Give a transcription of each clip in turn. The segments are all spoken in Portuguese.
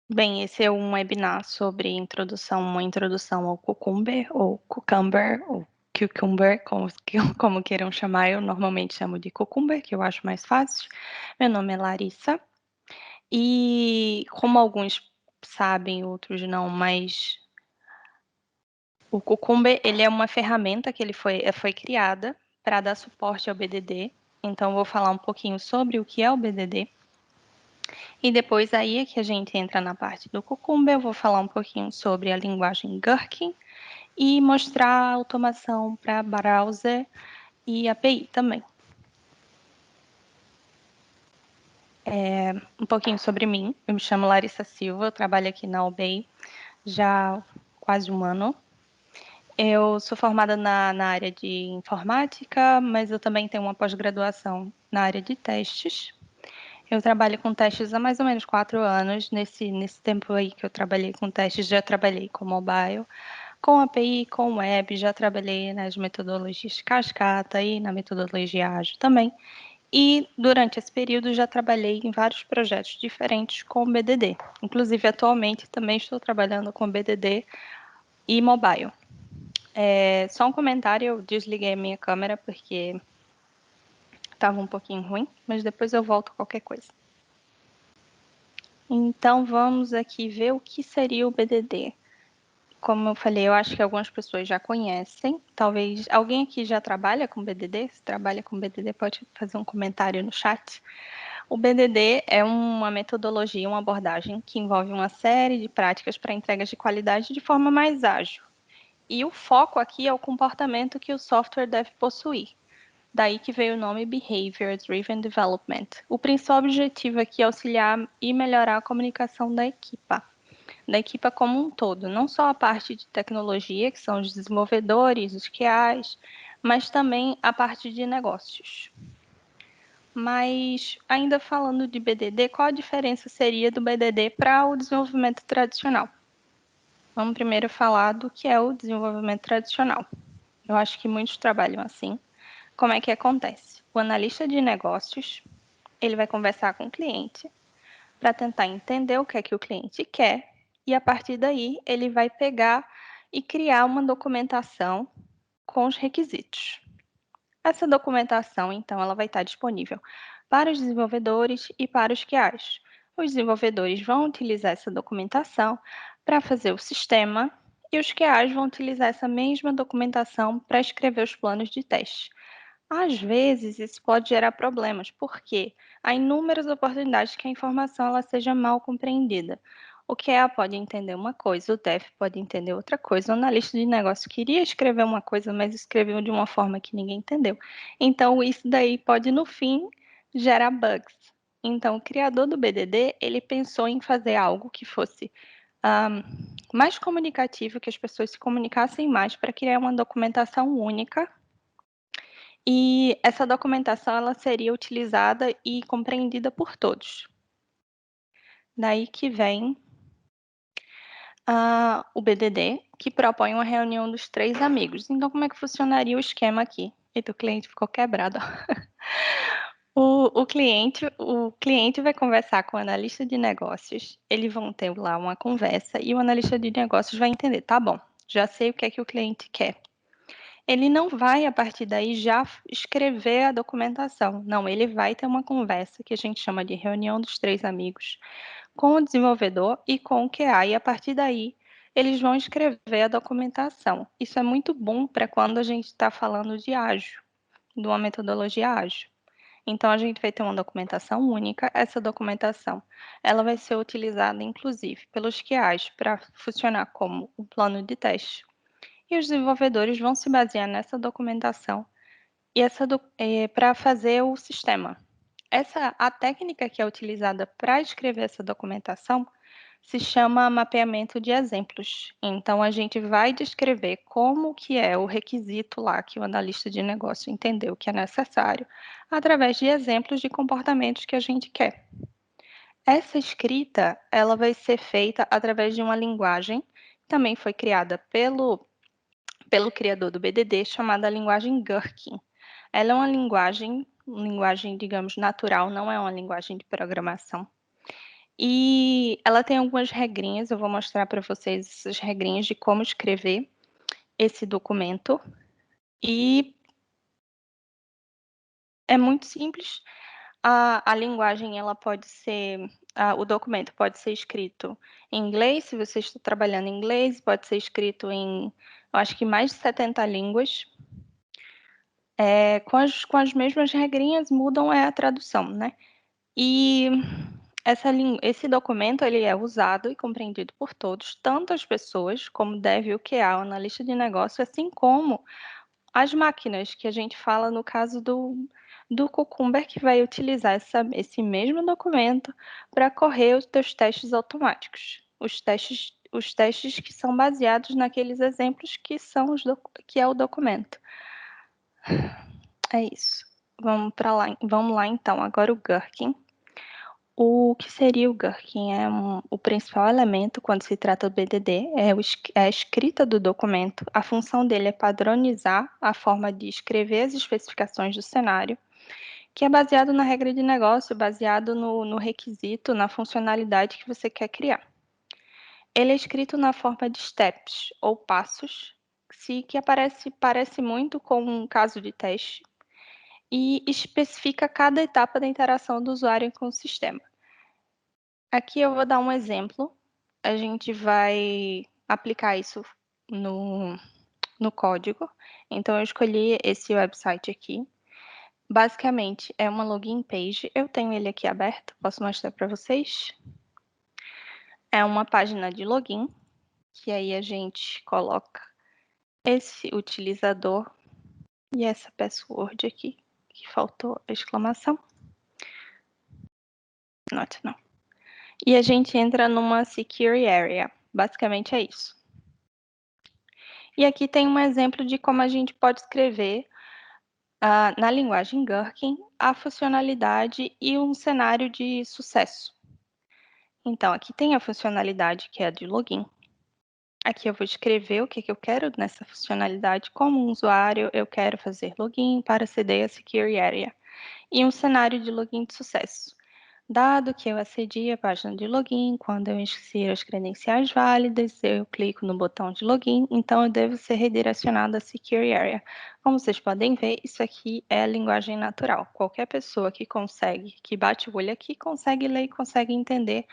Bem, esse é um webinar sobre uma introdução ao Cucumber, ou Cucumber, ou Cucumber, como queiram chamar. Eu normalmente chamo de Cucumber, que eu acho mais fácil. Meu nome é Larissa, e como alguns sabem, outros não, mas o Cucumber, ele é uma ferramenta que foi criada para dar suporte ao BDD. Então, eu vou falar um pouquinho sobre o que é o BDD. E depois aí é que a gente entra na parte do Cucumber, eu vou falar um pouquinho sobre a linguagem Gherkin e mostrar a automação para browser e API também. Um pouquinho sobre mim, eu me chamo Larissa Silva, eu trabalho aqui na UBEI já há quase um ano. Eu sou formada na área de informática, mas eu também tenho uma pós-graduação na área de testes. Eu trabalho com testes há mais ou menos 4 anos. Nesse tempo aí que eu trabalhei com testes, já trabalhei com mobile, com API, com web, já trabalhei nas metodologias Cascata e na metodologia Ágil também. E durante esse período já trabalhei em vários projetos diferentes com BDD. Inclusive, atualmente também estou trabalhando com BDD e mobile. Só um comentário, eu desliguei a minha câmera porque estava um pouquinho ruim, mas depois eu volto qualquer coisa. Então, vamos aqui ver o que seria o BDD. Como eu falei, eu acho que algumas pessoas já conhecem. Talvez alguém aqui já trabalha com BDD? Se trabalha com BDD, pode fazer um comentário no chat. O BDD é uma metodologia, uma abordagem que envolve uma série de práticas para entregas de qualidade de forma mais ágil. E o foco aqui é o comportamento que o software deve possuir. Daí que veio o nome Behavior Driven Development. O principal objetivo aqui é auxiliar e melhorar a comunicação da equipa como um todo, não só a parte de tecnologia, que são os desenvolvedores, os QAs, mas também a parte de negócios. Mas, ainda falando de BDD, qual a diferença seria do BDD para o desenvolvimento tradicional? Vamos primeiro falar do que é o desenvolvimento tradicional. Eu acho que muitos trabalham assim. Como é que acontece? O analista de negócios, ele vai conversar com o cliente para tentar entender o que é que o cliente quer e a partir daí ele vai pegar e criar uma documentação com os requisitos. Essa documentação, então, ela vai estar disponível para os desenvolvedores e para os QAs. Os desenvolvedores vão utilizar essa documentação para fazer o sistema e os QAs vão utilizar essa mesma documentação para escrever os planos de teste. Às vezes, isso pode gerar problemas, porque há inúmeras oportunidades que a informação ela seja mal compreendida. O QA pode entender uma coisa, o dev pode entender outra coisa, o analista de negócio queria escrever uma coisa, mas escreveu de uma forma que ninguém entendeu. Então, isso daí pode, no fim, gerar bugs. Então, o criador do BDD, ele pensou em fazer algo que fosse mais comunicativo, que as pessoas se comunicassem mais para criar uma documentação única e essa documentação ela seria utilizada e compreendida por todos. Daí que vem o BDD, que propõe uma reunião dos 3 amigos. Então, como é que funcionaria o esquema aqui? Eita, o cliente ficou quebrado. O cliente vai conversar com o analista de negócios, eles vão ter lá uma conversa e o analista de negócios vai entender, tá bom, já sei o que é que o cliente quer. Ele não vai, a partir daí, já escrever a documentação. Não, ele vai ter uma conversa que a gente chama de reunião dos 3 amigos, com o desenvolvedor e com o QA, e a partir daí eles vão escrever a documentação. Isso é muito bom para quando a gente está falando de ágil, de uma metodologia ágil. Então, a gente vai ter uma documentação única. Essa documentação, ela vai ser utilizada, inclusive, pelos QAs para funcionar como um plano de teste e os desenvolvedores vão se basear nessa documentação e para fazer o sistema. A técnica que é utilizada para escrever essa documentação se chama mapeamento de exemplos. Então, a gente vai descrever como que é o requisito lá que o analista de negócio entendeu que é necessário, através de exemplos de comportamentos que a gente quer. Essa escrita, ela vai ser feita através de uma linguagem que também foi criada pelo criador do BDD, chamada linguagem Gherkin. Ela é uma linguagem, digamos, natural, não é uma linguagem de programação. E ela tem algumas regrinhas, eu vou mostrar para vocês essas regrinhas de como escrever esse documento. E é muito simples. A linguagem, ela pode ser, o documento pode ser escrito em inglês, se você está trabalhando em inglês, pode ser escrito em, eu acho que mais de 70 línguas. Com as mesmas regrinhas, mudam a tradução, né? E esse documento, ele é usado e compreendido por todos, tanto as pessoas, como deve o QA, o analista de negócio, assim como as máquinas, que a gente fala no caso do Cucumber, que vai utilizar esse mesmo documento para correr os teus testes automáticos. Os testes que são baseados naqueles exemplos que são que é o documento. É isso. Vamos lá então. Agora o Gherkin. O que seria o Gherkin? O principal elemento quando se trata do BDD é a escrita do documento. A função dele é padronizar a forma de escrever as especificações do cenário, que é baseado na regra de negócio, baseado no requisito, na funcionalidade que você quer criar. Ele é escrito na forma de steps, ou passos, que parece muito com um caso de teste, e especifica cada etapa da interação do usuário com o sistema. Aqui eu vou dar um exemplo. A gente vai aplicar isso no código. Então, eu escolhi esse website aqui. Basicamente, é uma login page. Eu tenho ele aqui aberto, posso mostrar para vocês. É uma página de login, que aí a gente coloca esse utilizador e essa password aqui, que faltou a exclamação. Não. E a gente entra numa secure area. Basicamente é isso. E aqui tem um exemplo de como a gente pode escrever na linguagem Gherkin a funcionalidade e um cenário de sucesso. Então, aqui tem a funcionalidade que é a de login. Aqui eu vou escrever o que eu quero nessa funcionalidade. Como um usuário, eu quero fazer login para aceder a Secure Area. E um cenário de login de sucesso. Dado que eu acedi à página de login, quando eu insiro as credenciais válidas, eu clico no botão de login, então eu devo ser redirecionado à Secure Area. Como vocês podem ver, isso aqui é a linguagem natural. Qualquer pessoa que bate o olho aqui, consegue ler e consegue entender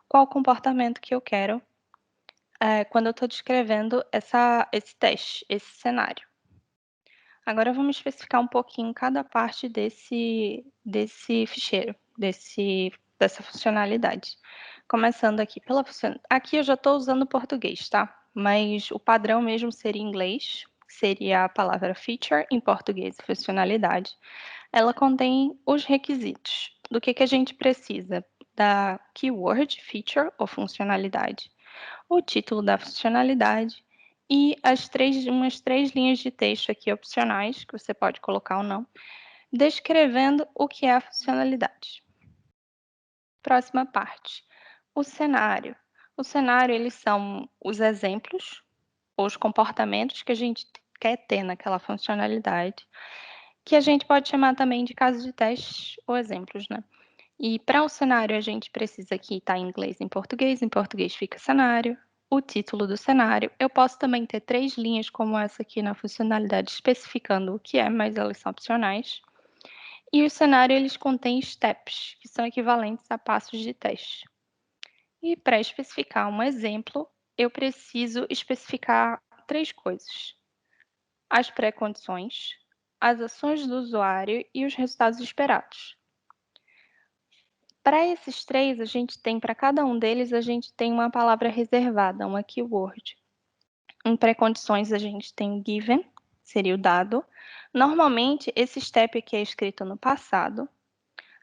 qual o comportamento que eu quero quando eu estou descrevendo esse teste, esse cenário. Agora vamos especificar um pouquinho cada parte desse ficheiro, dessa funcionalidade. Começando aqui pela funcionalidade. Aqui eu já estou usando português, tá? Mas o padrão mesmo seria inglês, seria a palavra feature, em português, funcionalidade. Ela contém os requisitos do que a gente precisa da keyword, feature ou funcionalidade, o título da funcionalidade e umas três linhas de texto aqui opcionais, que você pode colocar ou não, descrevendo o que é a funcionalidade. Próxima parte, o cenário. O cenário, eles são os exemplos, ou os comportamentos que a gente quer ter naquela funcionalidade, que a gente pode chamar também de casos de teste ou exemplos, né? E para o cenário, a gente precisa aqui estar em inglês e em português fica cenário, o título do cenário. Eu posso também ter três linhas como essa aqui na funcionalidade, especificando o que é, mas elas são opcionais. E o cenário, eles contêm steps, que são equivalentes a passos de teste. E para especificar um exemplo, eu preciso especificar três coisas: as pré-condições, as ações do usuário e os resultados esperados. Para esses três, para cada um deles, a gente tem uma palavra reservada, uma keyword. Em pré-condições, a gente tem o given, seria o dado. Normalmente, esse step aqui é escrito no passado.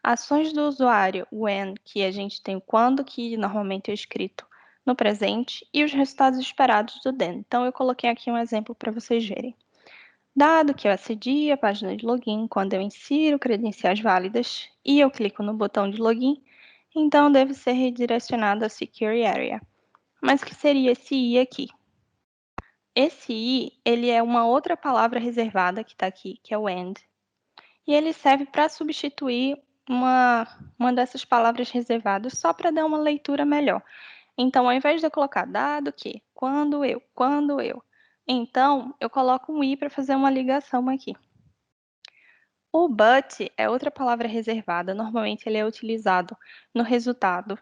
Ações do usuário, when, que a gente tem o quando, que normalmente é escrito no presente. E os resultados esperados do then. Então, eu coloquei aqui um exemplo para vocês verem. Dado que eu acedi à página de login quando eu insiro credenciais válidas e eu clico no botão de login, então deve ser redirecionado à Secure Area. Mas o que seria esse I aqui? Esse I, ele é uma outra palavra reservada que está aqui, que é o AND. E ele serve para substituir uma dessas palavras reservadas só para dar uma leitura melhor. Então, ao invés de eu colocar dado que, quando eu. Então, eu coloco um i para fazer uma ligação aqui. O but é outra palavra reservada, normalmente ele é utilizado no resultado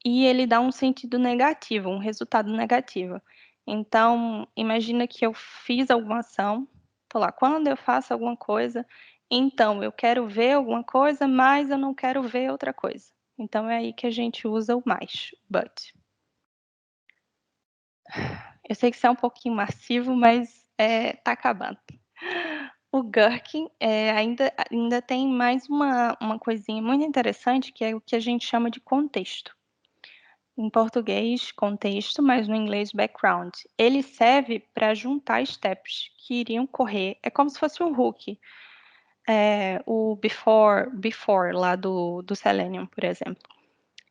e ele dá um sentido negativo, um resultado negativo. Então, imagina que eu fiz alguma ação, tô lá, quando eu faço alguma coisa, então eu quero ver alguma coisa, mas eu não quero ver outra coisa. Então é aí que a gente usa o mais, but. Eu sei que isso é um pouquinho massivo, mas tá acabando. O Gherkin ainda tem mais uma coisinha muito interessante, que é o que a gente chama de contexto. Em português, contexto, mas no inglês, background. Ele serve para juntar steps que iriam correr. É como se fosse um hook. O before lá do Selenium, por exemplo.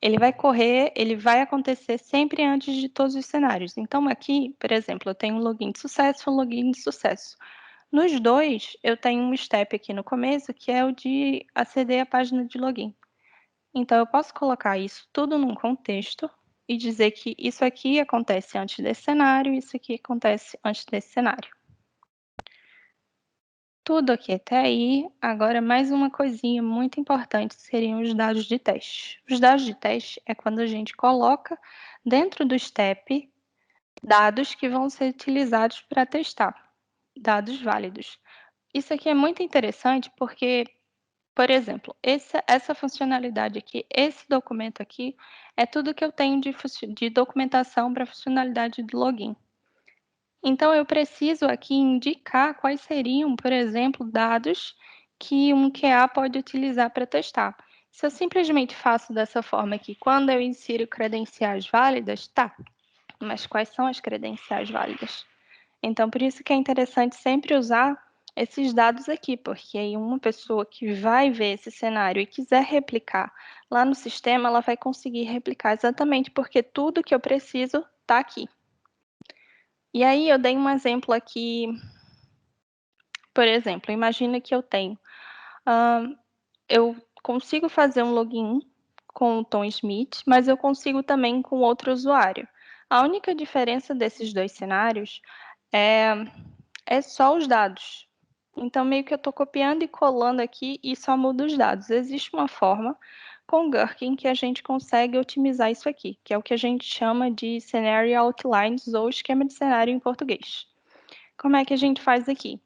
Ele vai correr, ele vai acontecer sempre antes de todos os cenários. Então, aqui, por exemplo, eu tenho um login de sucesso e um login de sucesso. Nos dois, eu tenho um step aqui no começo, que é o de aceder à página de login. Então, eu posso colocar isso tudo num contexto e dizer que isso aqui acontece antes desse cenário, isso aqui acontece antes desse cenário. Tudo aqui até aí. Agora, mais uma coisinha muito importante seriam os dados de teste. Os dados de teste é quando a gente coloca dentro do step dados que vão ser utilizados para testar, dados válidos. Isso aqui é muito interessante porque, por exemplo, essa funcionalidade aqui, esse documento aqui, é tudo que eu tenho de documentação para a funcionalidade do login. Então, eu preciso aqui indicar quais seriam, por exemplo, dados que um QA pode utilizar para testar. Se eu simplesmente faço dessa forma aqui, quando eu insiro credenciais válidas, tá, mas quais são as credenciais válidas? Então, por isso que é interessante sempre usar esses dados aqui, porque aí uma pessoa que vai ver esse cenário e quiser replicar lá no sistema, ela vai conseguir replicar exatamente porque tudo que eu preciso está aqui. E aí eu dei um exemplo aqui, por exemplo, imagina que eu consigo fazer um login com o Tom Smith, mas eu consigo também com outro usuário. A única diferença desses dois cenários é só os dados. Então, meio que eu estou copiando e colando aqui e só mudo os dados. Existe uma forma com o Gherkin que a gente consegue otimizar isso aqui, que é o que a gente chama de Scenario Outlines ou esquema de cenário em português. Como é que a gente faz aqui?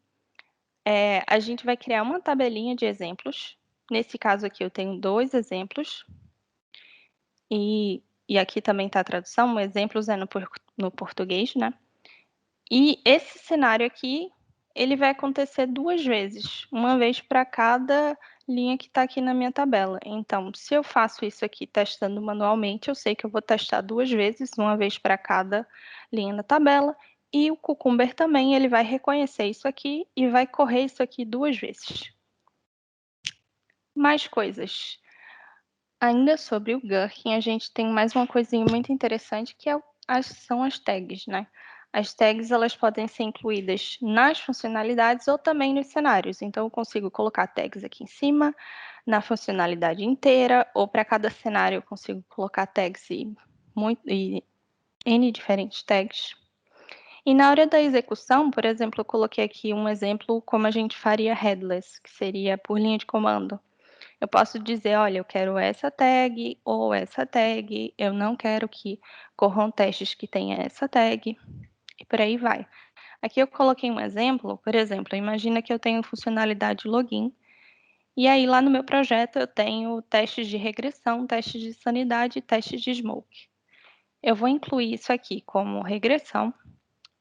A gente vai criar uma tabelinha de exemplos. Nesse caso aqui eu tenho 2 exemplos. E aqui também está a tradução, exemplos é no português, né? E esse cenário aqui, ele vai acontecer 2 vezes, uma vez para cada linha que está aqui na minha tabela. Então, se eu faço isso aqui testando manualmente, eu sei que eu vou testar 2 vezes, uma vez para cada linha na tabela, e o Cucumber também, ele vai reconhecer isso aqui e vai correr isso aqui 2 vezes. Mais coisas. Ainda sobre o Gherkin, a gente tem mais uma coisinha muito interessante que são as tags, né? As tags elas podem ser incluídas nas funcionalidades ou também nos cenários. Então, eu consigo colocar tags aqui em cima, na funcionalidade inteira, ou para cada cenário eu consigo colocar tags e N diferentes tags. E na hora da execução, por exemplo, eu coloquei aqui um exemplo como a gente faria headless, que seria por linha de comando. Eu posso dizer, olha, eu quero essa tag ou essa tag, eu não quero que corram testes que tenha essa tag, e por aí vai. Aqui eu coloquei um exemplo, por exemplo, imagina que eu tenho funcionalidade login, e aí lá no meu projeto eu tenho testes de regressão, testes de sanidade e testes de smoke. Eu vou incluir isso aqui como regressão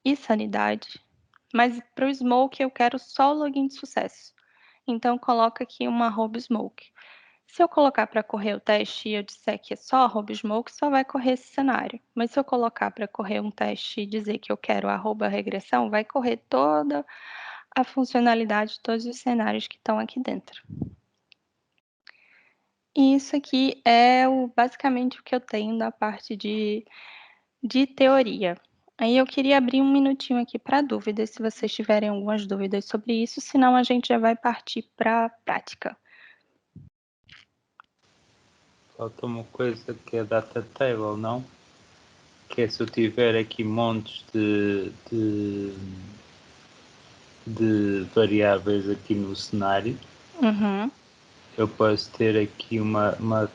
e sanidade, mas para o smoke eu quero só o login de sucesso. Então, coloca aqui uma @smoke. Se eu colocar para correr o teste e eu disser que é só @smoke, só vai correr esse cenário. Mas se eu colocar para correr um teste e dizer que eu quero @regressão, vai correr toda a funcionalidade de todos os cenários que estão aqui dentro. E isso aqui é basicamente o que eu tenho da parte de teoria. Aí eu queria abrir um minutinho aqui para dúvidas, se vocês tiverem algumas dúvidas sobre isso, senão a gente já vai partir para a prática. falta uma coisa que é data table, não? Que é se eu tiver aqui montes de variáveis aqui no cenário, eu posso ter aqui uma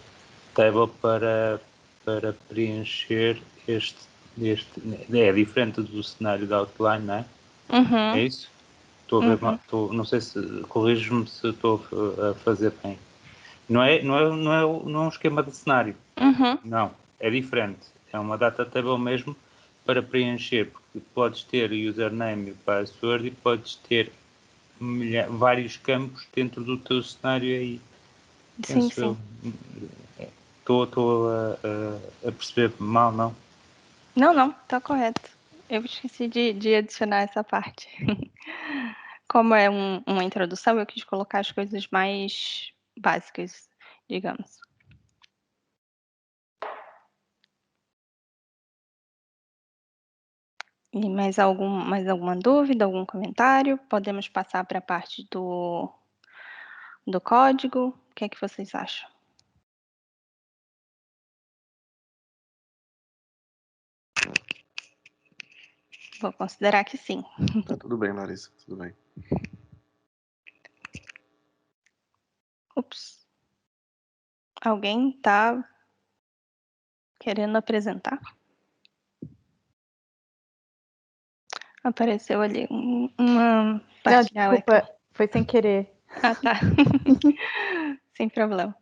table para preencher este. É diferente do cenário da outline, não é? É isso? Estou a ver, não sei se corrijo-me se estou a fazer bem. Não é um esquema de cenário. Não, é diferente. É uma data table mesmo para preencher, porque podes ter o username e o password e podes ter vários campos dentro do teu cenário aí. Sim, sim. Estou a perceber mal, não? Não, tá correto. Eu esqueci de adicionar essa parte. Como é uma introdução, eu quis colocar as coisas mais básicas, digamos. E mais alguma dúvida, algum comentário? Podemos passar para a parte do código? O que é que vocês acham? Vou considerar que sim. Tá tudo bem, Larissa, tudo bem. Ups. Alguém está querendo apresentar? Apareceu ali uma partilhar o ecrã. Desculpa, foi sem querer. Ah, tá. Sem problema.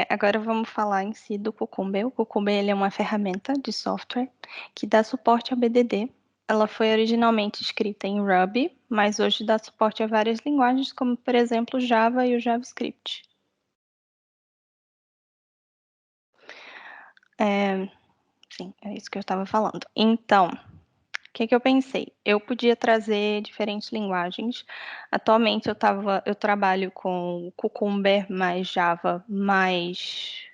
Agora vamos falar em si do Cucumber. O Cucumber ele é uma ferramenta de software que dá suporte ao BDD. Ela foi originalmente escrita em Ruby, mas hoje dá suporte a várias linguagens, como por exemplo Java e o JavaScript. Sim, é isso que eu estava falando. Então, o que eu pensei? Eu podia trazer diferentes linguagens. Atualmente eu trabalho com Cucumber mais Java mais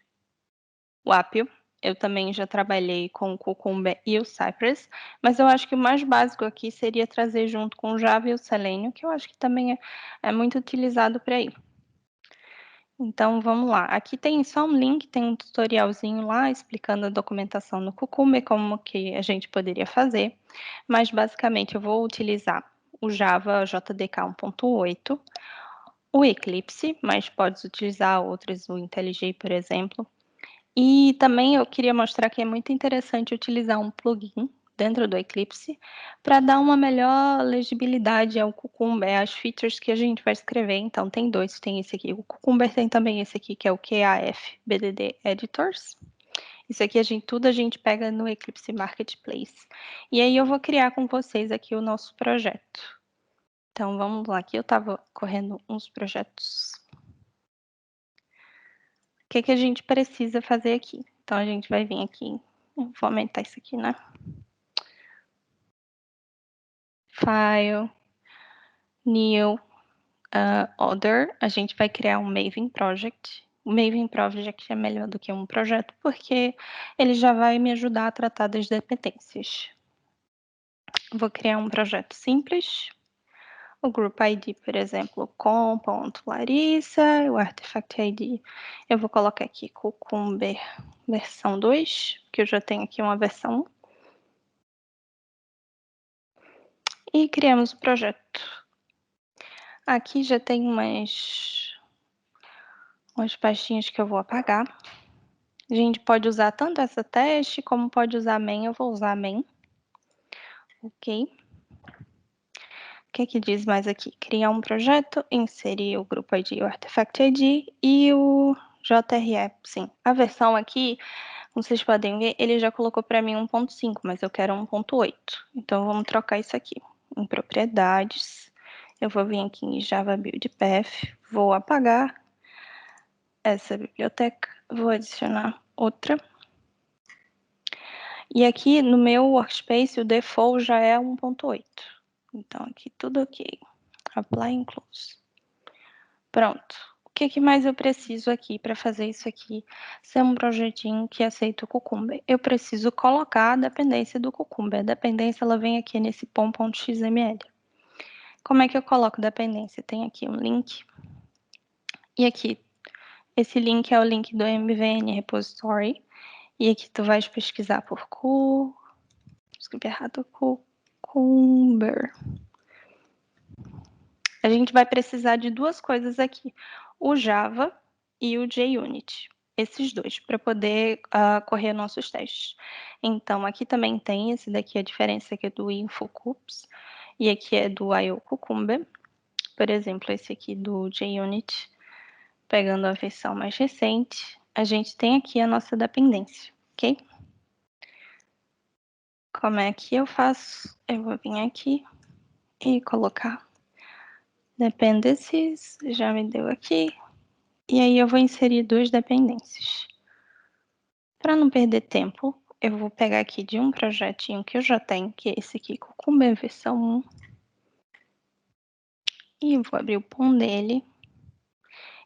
o Apio. Eu também já trabalhei com o Cucumber e o Cypress, mas eu acho que o mais básico aqui seria trazer junto com o Java e o Selenium, que eu acho que também é muito utilizado por aí. Então, vamos lá. Aqui tem só um link, tem um tutorialzinho lá explicando a documentação no Cucumber, como que a gente poderia fazer. Mas, basicamente, eu vou utilizar o Java JDK 1.8, o Eclipse, mas pode utilizar outros, o IntelliJ, por exemplo. E também eu queria mostrar que é muito interessante utilizar um plugin dentro do Eclipse para dar uma melhor legibilidade ao Cucumber, às features que a gente vai escrever. Então, tem dois, tem esse aqui. O Cucumber tem também esse aqui, que é o QAF BDD Editors. Isso aqui tudo a gente pega no Eclipse Marketplace. E aí eu vou criar com vocês aqui o nosso projeto. Então, vamos lá. Aqui eu estava correndo uns projetos. O que a gente precisa fazer aqui? Então, a gente vai vir aqui. Vou aumentar isso aqui, né? File, New, Other. A gente vai criar um Maven Project. O Maven Project é melhor do que um projeto, porque ele já vai me ajudar a tratar das dependências. Vou criar um projeto simples. O Group ID, por exemplo, com.larissa. O Artifact ID, eu vou colocar aqui Cucumber versão 2, que eu já tenho aqui uma versão 1. E criamos o projeto. Aqui já tem umas pastinhas que eu vou apagar. A gente pode usar tanto essa teste, como pode usar main. Eu vou usar main. Ok. O que diz mais aqui? Criar um projeto, inserir o grupo ID, o Artifact ID e o JRE. Sim, a versão aqui, como vocês podem ver, ele já colocou para mim 1.5, mas eu quero 1.8. Então, vamos trocar isso aqui. Em propriedades, eu vou vir aqui em Java Build Path, vou apagar essa biblioteca, vou adicionar outra. E aqui no meu workspace o default já é 1.8. Então aqui tudo ok. Apply and close. Pronto. O que mais eu preciso aqui para fazer isso aqui ser um projetinho que aceita o Cucumber? Eu preciso colocar a dependência do Cucumber. A dependência ela vem aqui nesse pom.xml. Como é que eu coloco dependência? Tem aqui um link. E aqui Esse link é o link do MVN Repository. E aqui tu vais pesquisar por escrevi errado, Cucumber. A gente vai precisar de duas coisas aqui, o Java e o JUnit, esses dois, para poder correr nossos testes. Então, aqui também tem, esse daqui, a diferença aqui é do InfoCups, e aqui é do IO Cucumber. Por exemplo, esse aqui do JUnit, pegando a versão mais recente, a gente tem aqui a nossa dependência, ok? Como é que eu faço? Eu vou vir aqui e colocar dependencies, já me deu aqui, e aí eu vou inserir duas dependências. Para não perder tempo, eu vou pegar aqui de um projetinho que eu já tenho, que é esse aqui, Cucumber versão 1, e vou abrir o POM dele.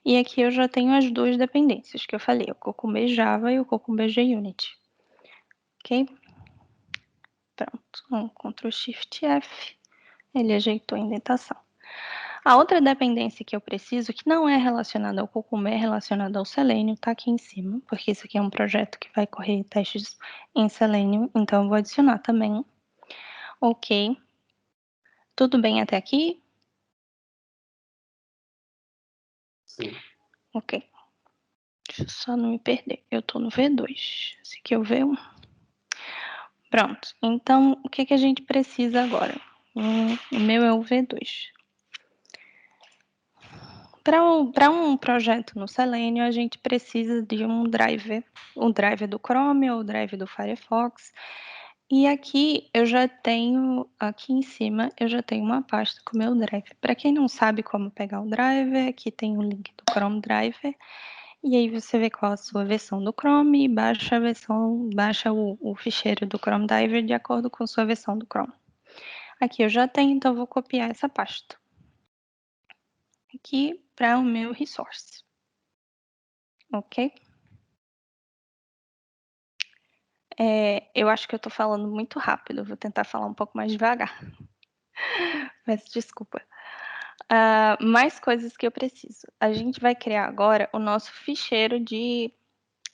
E aqui eu já tenho as duas dependências que eu falei, o Cucumber Java e o Cucumber JUnit. Ok? Pronto, Ctrl Shift F, ele ajeitou a indentação. A outra dependência que eu preciso, que não é relacionada ao Cucumber, é relacionada ao Selenium, tá aqui em cima, porque isso aqui é um projeto que vai correr testes em Selenium, então eu vou adicionar também. Ok. Tudo bem até aqui? Sim. Ok. Deixa eu só não me perder. Eu tô no V2. Esse aqui é o V1. Pronto. Então, o que a gente precisa agora? O meu é o V2. Para um projeto no Selenium, a gente precisa de um driver do Chrome ou o driver do Firefox. E aqui eu já tenho, aqui em cima, eu já tenho uma pasta com o meu driver. Para quem não sabe como pegar o driver, aqui tem o link do Chrome Driver. E aí você vê qual a sua versão do Chrome e baixa o ficheiro do Chrome Driver de acordo com a sua versão do Chrome. Aqui eu já tenho, então eu vou copiar essa pasta aqui para o meu resource. Ok? Eu acho que eu estou falando muito rápido, vou tentar falar um pouco mais devagar. Peço desculpa. Mais coisas que eu preciso. A gente vai criar agora o nosso ficheiro de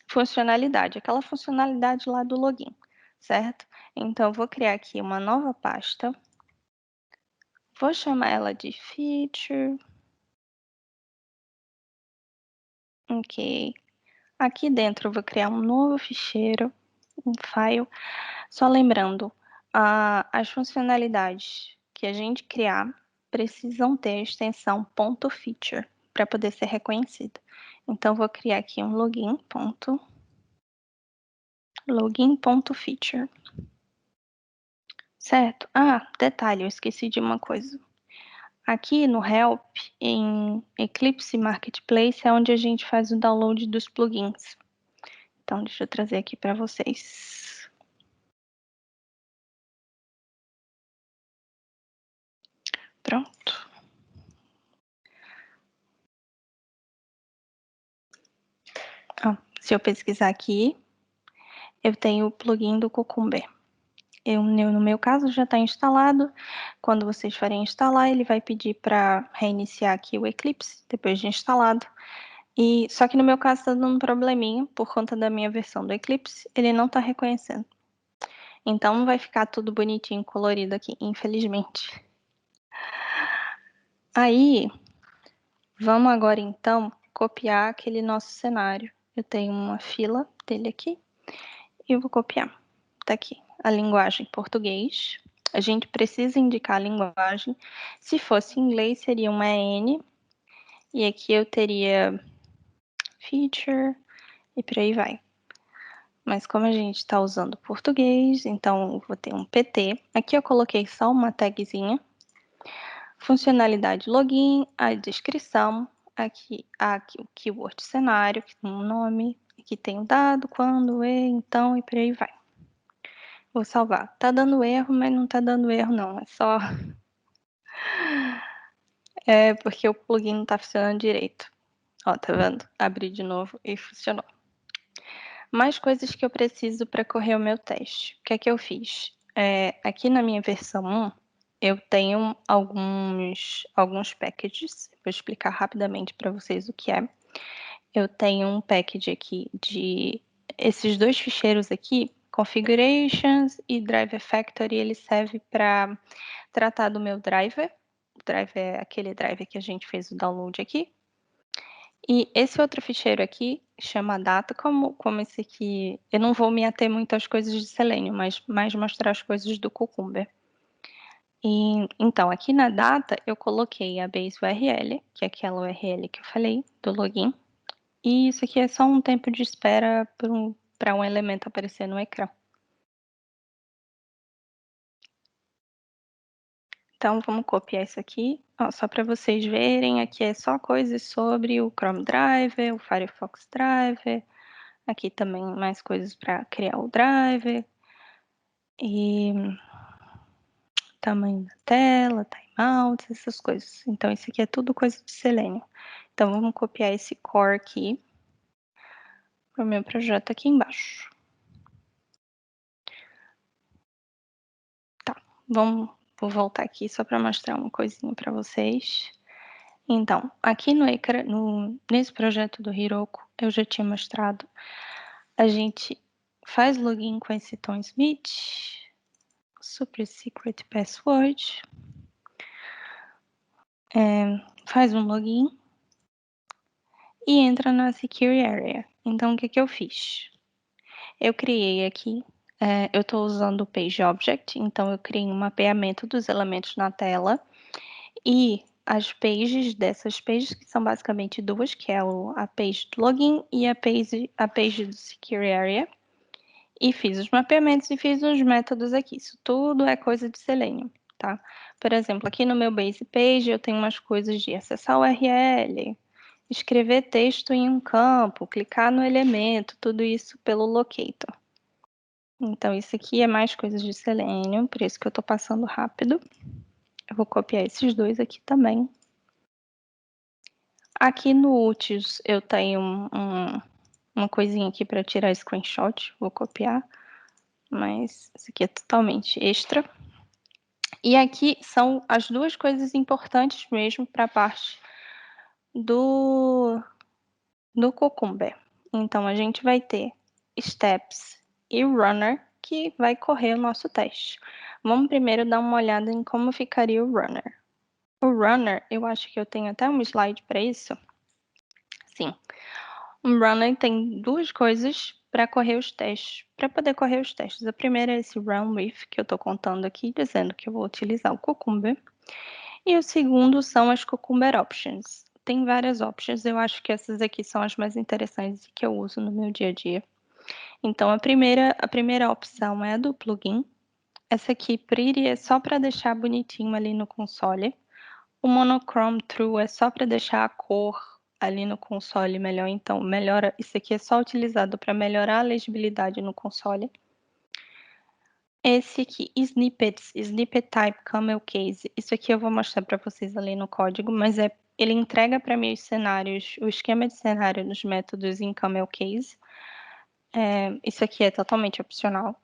funcionalidade, aquela funcionalidade lá do login, certo? Então, eu vou criar aqui uma nova pasta. Vou chamar ela de feature. Ok. Aqui dentro eu vou criar um novo ficheiro, um file. Só lembrando, as funcionalidades que a gente criar precisam ter a extensão .feature para poder ser reconhecida. Então, vou criar aqui um login.feature. Certo? Detalhe, eu esqueci de uma coisa. Aqui no Help, em Eclipse Marketplace, é onde a gente faz o download dos plugins. Então, deixa eu trazer aqui para vocês. Pronto. Se eu pesquisar aqui, eu tenho o plugin do Cucumber. No meu caso, já está instalado. Quando vocês forem instalar, ele vai pedir para reiniciar aqui o Eclipse, depois de instalado. Só que no meu caso está dando um probleminha, por conta da minha versão do Eclipse, ele não está reconhecendo. Então, não vai ficar tudo bonitinho, colorido aqui, infelizmente. Aí, vamos agora então copiar aquele nosso cenário. Eu tenho uma fila dele aqui e eu vou copiar. Tá aqui, a linguagem português. A gente precisa indicar a linguagem. Se fosse em inglês, seria uma N. E aqui eu teria feature e por aí vai. Mas como a gente está usando português, então eu vou ter um PT. Aqui eu coloquei só uma tagzinha. Funcionalidade login, a descrição, aqui o keyword cenário, que tem um nome, aqui tem o dado, quando, então e por aí vai. Vou salvar. Tá dando erro, mas não tá dando erro não, é só porque o plugin não tá funcionando direito. Ó, tá vendo? Abri de novo e funcionou. Mais coisas que eu preciso para correr o meu teste. O que é que eu fiz? Aqui na minha versão 1, eu tenho alguns packages. Vou explicar rapidamente para vocês o que é. eu tenho um package aqui de esses dois ficheiros aqui, configurations e driver factory, ele serve para tratar do meu driver. O driver é aquele driver que a gente fez o download aqui. E esse outro ficheiro aqui chama data, como esse aqui, eu não vou me ater muito às coisas de Selenium, mas mais mostrar as coisas do Cucumber. E, então, aqui na data, eu coloquei a base URL, que é aquela URL que eu falei, do login. E isso aqui é só um tempo de espera para um elemento aparecer no ecrã. Então, vamos copiar isso aqui, ó, só para vocês verem, aqui é só coisas sobre o Chrome Driver, o Firefox Driver, aqui também mais coisas para criar o driver, e tamanho da tela, timeouts, essas coisas. Então, isso aqui é tudo coisa de Selenium. Então, vamos copiar esse core aqui para o meu projeto aqui embaixo. Tá, vou voltar aqui só para mostrar uma coisinha para vocês. Então, aqui nesse projeto do Heroku, eu já tinha mostrado, a gente faz login com esse Tom Smith, Super Secret Password, faz um login e entra na Secure Area. Então, o que eu fiz? Eu criei aqui, eu estou usando o Page Object, então eu criei um mapeamento dos elementos na tela e as pages dessas pages, que são basicamente duas, que é a page do login e a page do Secure Area. E fiz os mapeamentos e fiz os métodos aqui. Isso tudo é coisa de Selenium, tá? Por exemplo, aqui no meu base page eu tenho umas coisas de acessar o URL, escrever texto em um campo, clicar no elemento, tudo isso pelo locator. Então, isso aqui é mais coisas de Selenium, por isso que eu estou passando rápido. Eu vou copiar esses dois aqui também. Aqui no Utils eu tenho uma coisinha aqui para tirar screenshot, vou copiar, mas isso aqui é totalmente extra. E aqui são as duas coisas importantes mesmo para a parte do Cucumber. Então, a gente vai ter steps e runner, que vai correr o nosso teste. Vamos primeiro dar uma olhada em como ficaria o runner. O runner, eu acho que eu tenho até um slide para isso. Sim. O runner tem duas coisas para correr os testes, para poder correr os testes. A primeira é esse run with, que eu estou contando aqui, dizendo que eu vou utilizar o Cucumber. E o segundo são as Cucumber Options. Tem várias options, eu acho que essas aqui são as mais interessantes e que eu uso no meu dia a dia. Então, a primeira opção é a do plugin. Essa aqui, Pretty, é só para deixar bonitinho ali no console. O Monochrome True é só para deixar a cor ali no console melhor. Então, isso aqui é só utilizado para melhorar a legibilidade no console. Esse aqui, Snippets, Snippet Type Camel Case. Isso aqui eu vou mostrar para vocês ali no código, mas ele entrega para mim os cenários, o esquema de cenário nos métodos em Camel Case. Isso aqui é totalmente opcional,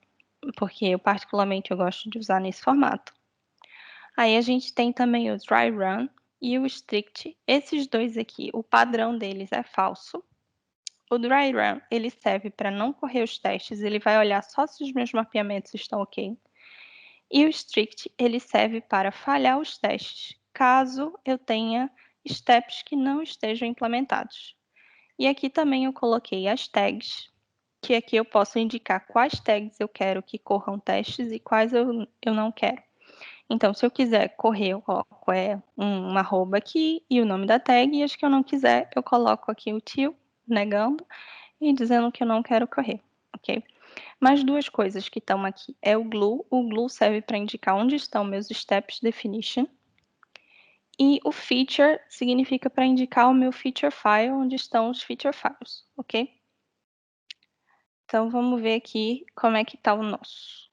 porque eu particularmente gosto de usar nesse formato. Aí a gente tem também o Dry Run e o Strict. Esses dois aqui, o padrão deles é falso. O Dry Run, ele serve para não correr os testes, ele vai olhar só se os meus mapeamentos estão ok. E o Strict, ele serve para falhar os testes, caso eu tenha steps que não estejam implementados. E aqui também eu coloquei as tags, que aqui eu posso indicar quais tags eu quero que corram testes e quais eu não quero. Então, se eu quiser correr, eu coloco uma arroba aqui e o nome da tag, e as que eu não quiser, eu coloco aqui o til, negando, e dizendo que eu não quero correr, ok? Mais duas coisas que estão aqui é o glue. O glue serve para indicar onde estão meus steps definition. E o feature significa para indicar o meu feature file, onde estão os feature files, ok? Então, vamos ver aqui como é que está o nosso.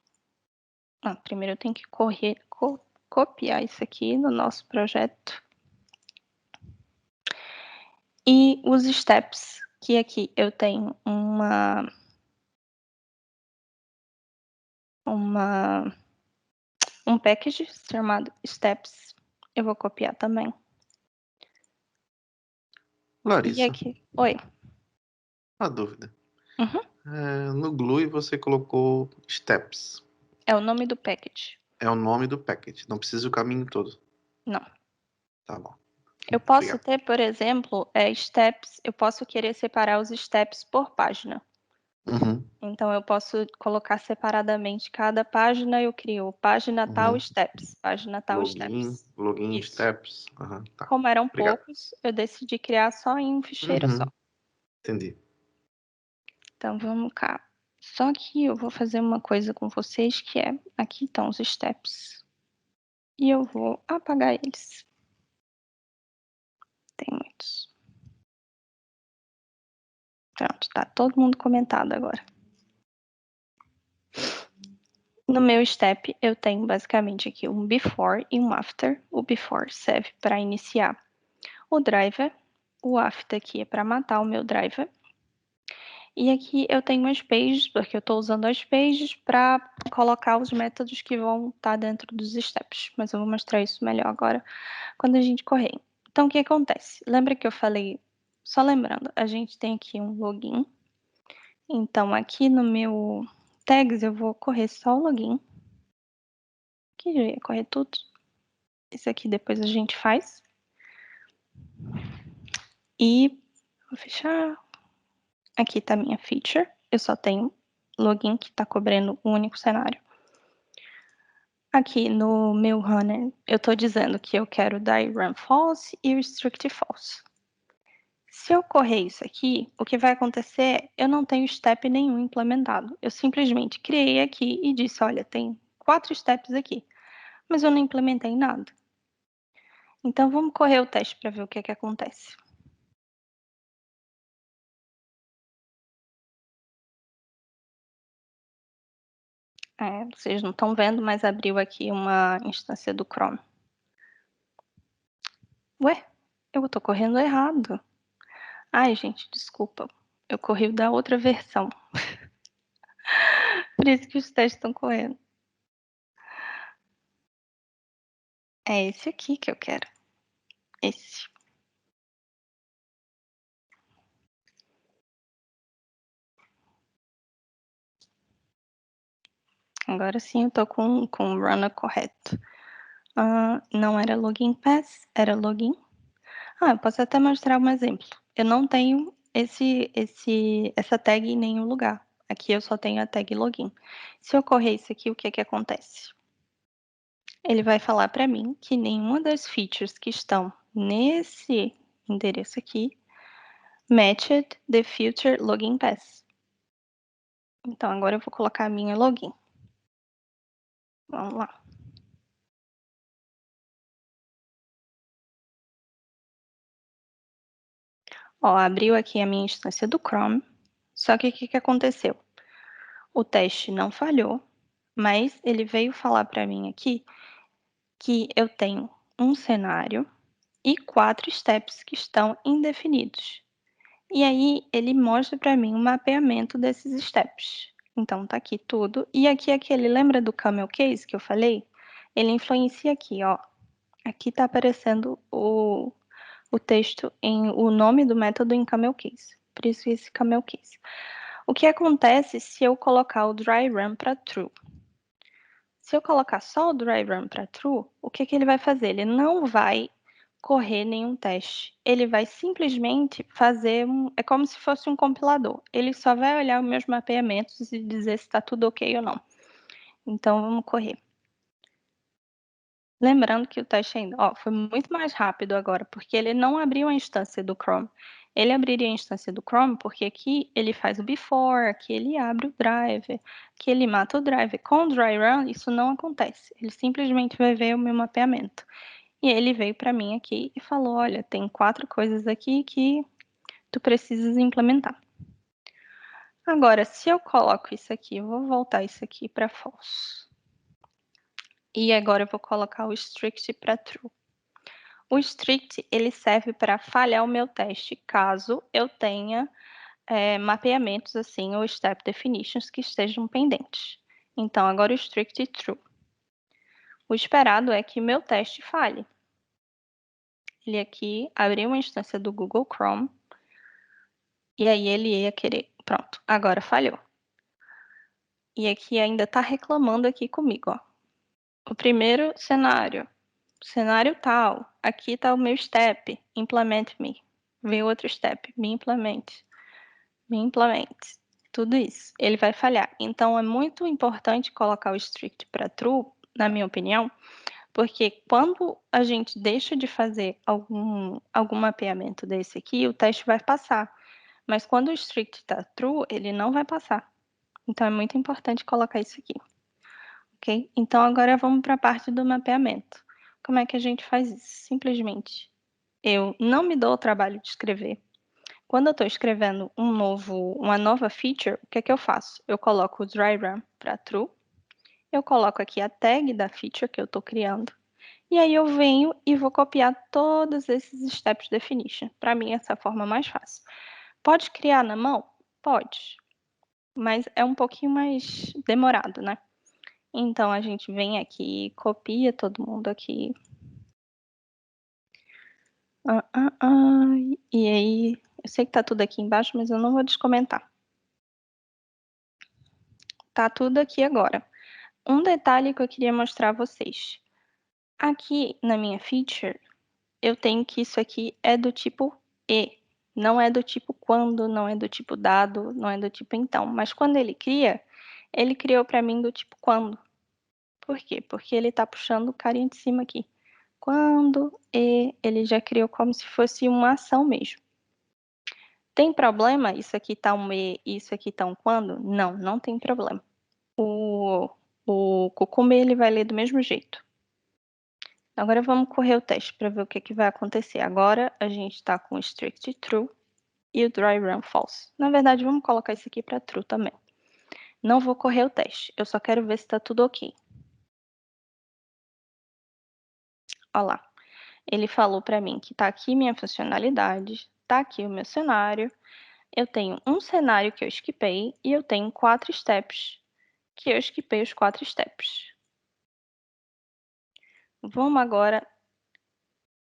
Primeiro eu tenho que copiar isso aqui no nosso projeto. E os steps, que aqui eu tenho um package chamado steps. Eu vou copiar também. Larissa, E aqui, oi. Uma dúvida. Uhum. No GLUI você colocou steps. É o nome do package. É o nome do package. Não precisa o caminho todo. Não. Tá bom. Eu posso Obrigado. ter, por exemplo, steps. Eu posso querer separar os steps por página. Uhum. Então, eu posso colocar separadamente cada página. Eu crio página tal steps, página tal steps. Login, Isso. steps. Uhum, tá. Como eram Obrigado. poucos, eu decidi criar só em um ficheiro só. Entendi. Então, vamos cá. Só que eu vou fazer uma coisa com vocês que é... Aqui estão os steps. E eu vou apagar eles. Tem muitos. Pronto, tá todo mundo comentado agora. No meu step, eu tenho basicamente aqui um before e um after. O before serve para iniciar o driver. O after aqui é para matar o meu driver. E aqui eu tenho as pages, porque eu estou usando as pages para colocar os métodos que vão estar dentro dos steps. Mas eu vou mostrar isso melhor agora quando a gente correr. Então, o que acontece? Lembra que eu falei, só lembrando, a gente tem aqui um login. Então, aqui no meu tags, eu vou correr só o login. Que já ia correr tudo. Esse aqui depois a gente faz. E vou fechar. Aqui está a minha feature. Eu só tenho login que está cobrindo um único cenário. Aqui no meu runner, eu estou dizendo que eu quero dar run false e restrict false. Se eu correr isso aqui, o que vai acontecer é, eu não tenho step nenhum implementado. Eu simplesmente criei aqui e disse, olha, tem 4 steps aqui, mas eu não implementei nada. Então, vamos correr o teste para ver o que acontece. Vocês não estão vendo, mas abriu aqui uma instância do Chrome. Ué, eu estou correndo errado. Ai, gente, desculpa. Eu corri o da outra versão. Por isso que os testes estão correndo. É esse aqui que eu quero. Esse. Agora sim eu tô com o runner correto. Não era login pass, era login. Eu posso até mostrar um exemplo. Eu não tenho essa tag em nenhum lugar. Aqui eu só tenho a tag login. Se eu correr isso aqui, o que acontece? Ele vai falar para mim que nenhuma das features que estão nesse endereço aqui matched the future login pass. Então agora eu vou colocar a minha login. Vamos lá. Abriu aqui a minha instância do Chrome. Só que o que aconteceu? O teste não falhou, mas ele veio falar para mim aqui que eu tenho um cenário e 4 steps que estão indefinidos. E aí ele mostra para mim o mapeamento desses steps. Então tá aqui tudo. E aqui aquele, lembra do camel case que eu falei? Ele influencia aqui, ó. Aqui tá aparecendo o texto o nome do método em camel case. Por isso esse camel case. O que acontece se eu colocar o dry run para true? Se eu colocar só o dry run para true, o que ele vai fazer? Ele não vai correr nenhum teste. Ele vai simplesmente fazer é como se fosse um compilador. Ele só vai olhar os meus mapeamentos e dizer se está tudo ok ou não. Então vamos correr. Lembrando que o teste ainda foi muito mais rápido agora, porque ele não abriu a instância do Chrome. Ele abriria a instância do Chrome porque aqui ele faz o before, aqui ele abre o driver, aqui ele mata o driver. Com o dry run, isso não acontece. Ele simplesmente vai ver o meu mapeamento. E ele veio para mim aqui e falou, olha, tem 4 coisas aqui que tu precisas implementar. Agora, se eu coloco isso aqui, eu vou voltar isso aqui para false. E agora eu vou colocar o strict para true. O strict, ele serve para falhar o meu teste, caso eu tenha mapeamentos assim, ou step definitions que estejam pendentes. Então, agora o strict true. O esperado é que meu teste falhe. Ele aqui abriu uma instância do Google Chrome E aí ele ia querer. Pronto, agora falhou. E aqui ainda está reclamando aqui comigo, ó. O primeiro cenário tal. Aqui está o meu step, implement me. Vem outro step, me implement. Tudo isso. Ele vai falhar. Então, é muito importante colocar o strict para true, na minha opinião, porque quando a gente deixa de fazer algum mapeamento desse aqui, o teste vai passar. Mas quando o strict está true, ele não vai passar. Então, é muito importante colocar isso aqui. Ok? Então, agora vamos para a parte do mapeamento. Como é que a gente faz isso? Simplesmente, eu não me dou o trabalho de escrever. Quando eu estou escrevendo uma nova feature, o que é que eu faço? Eu coloco o dry run para true, eu coloco aqui a tag da feature que eu estou criando, e aí eu venho e vou copiar todos esses steps definition. Para mim, essa é a forma mais fácil. Pode criar na mão? Pode, mas é um pouquinho mais demorado, né? Então, a gente vem aqui, copia todo mundo aqui. E aí, eu sei que tá tudo aqui embaixo, mas eu não vou descomentar. Tá tudo aqui agora. Um detalhe que eu queria mostrar a vocês. Aqui na minha feature, eu tenho que isso aqui é do tipo e. Não é do tipo quando, não é do tipo dado, não é do tipo então. Mas quando ele criou para mim do tipo quando. Por quê? Porque ele tá puxando o carinha de cima aqui. Quando e ele já criou como se fosse uma ação mesmo. Tem problema? Isso aqui tá um e, isso aqui tá um quando? Não, não tem problema. O Cucumber ele vai ler do mesmo jeito. Agora vamos correr o teste para ver o que vai acontecer. Agora a gente está com o strict true e o dry run false. Na verdade, vamos colocar isso aqui para true também. Não vou correr o teste, eu só quero ver se está tudo ok. Olha lá, ele falou para mim que está aqui minha funcionalidade, está aqui o meu cenário, eu tenho um cenário que eu skipei e eu tenho 4 steps que eu skipei os 4 steps. Vamos agora,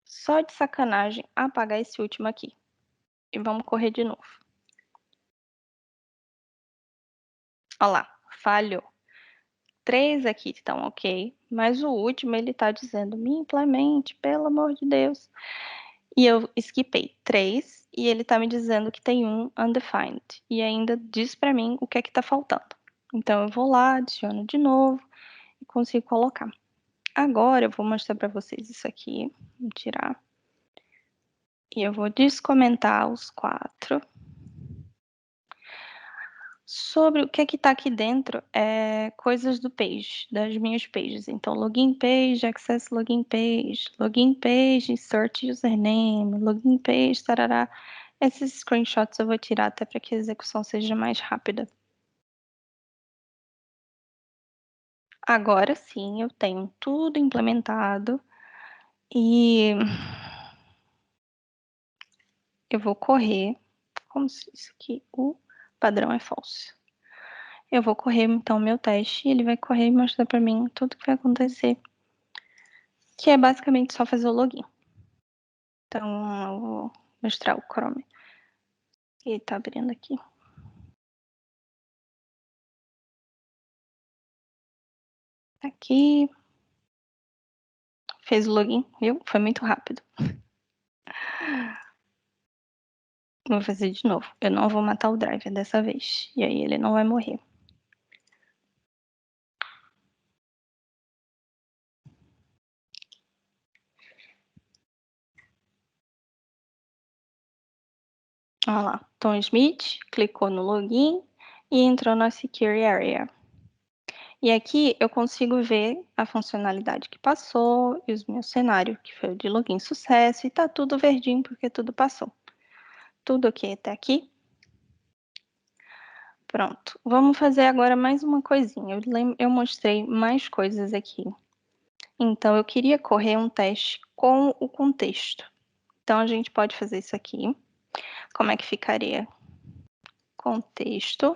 só de sacanagem, apagar esse último aqui. E vamos correr de novo. Olha lá, falhou. 3 aqui estão ok, mas o último ele está dizendo me implemente, pelo amor de Deus. E eu skipei 3 e ele está me dizendo que tem um undefined. E ainda diz para mim o que é que está faltando. Então eu vou lá, adiciono de novo e consigo colocar. Agora eu vou mostrar para vocês isso aqui. Vou tirar. E eu vou descomentar os 4. Sobre o que é que está aqui dentro, coisas do page, das minhas pages. Então, login page, access login page, insert username, login page, tarará. Esses screenshots eu vou tirar até para que a execução seja mais rápida. Agora sim, eu tenho tudo implementado e eu vou correr, como se isso aqui, o padrão é false. Eu vou correr então meu teste e ele vai correr e mostrar para mim tudo que vai acontecer, que é basicamente só fazer o login. Então, eu vou mostrar o Chrome. Ele tá abrindo aqui. Aqui. Fez o login, viu? Foi muito rápido. Vou fazer de novo. Eu não vou matar o driver dessa vez. E aí ele não vai morrer. Olha lá. Tom Smith clicou no login e entrou na Secure Area. E aqui eu consigo ver a funcionalidade que passou e os meus cenários, que foi o de login sucesso. E tá tudo verdinho porque tudo passou. Tudo ok até aqui. Pronto, vamos fazer agora mais uma coisinha. Eu mostrei mais coisas aqui. Então, eu queria correr um teste com o contexto. Então, a gente pode fazer isso aqui. Como é que ficaria? Contexto.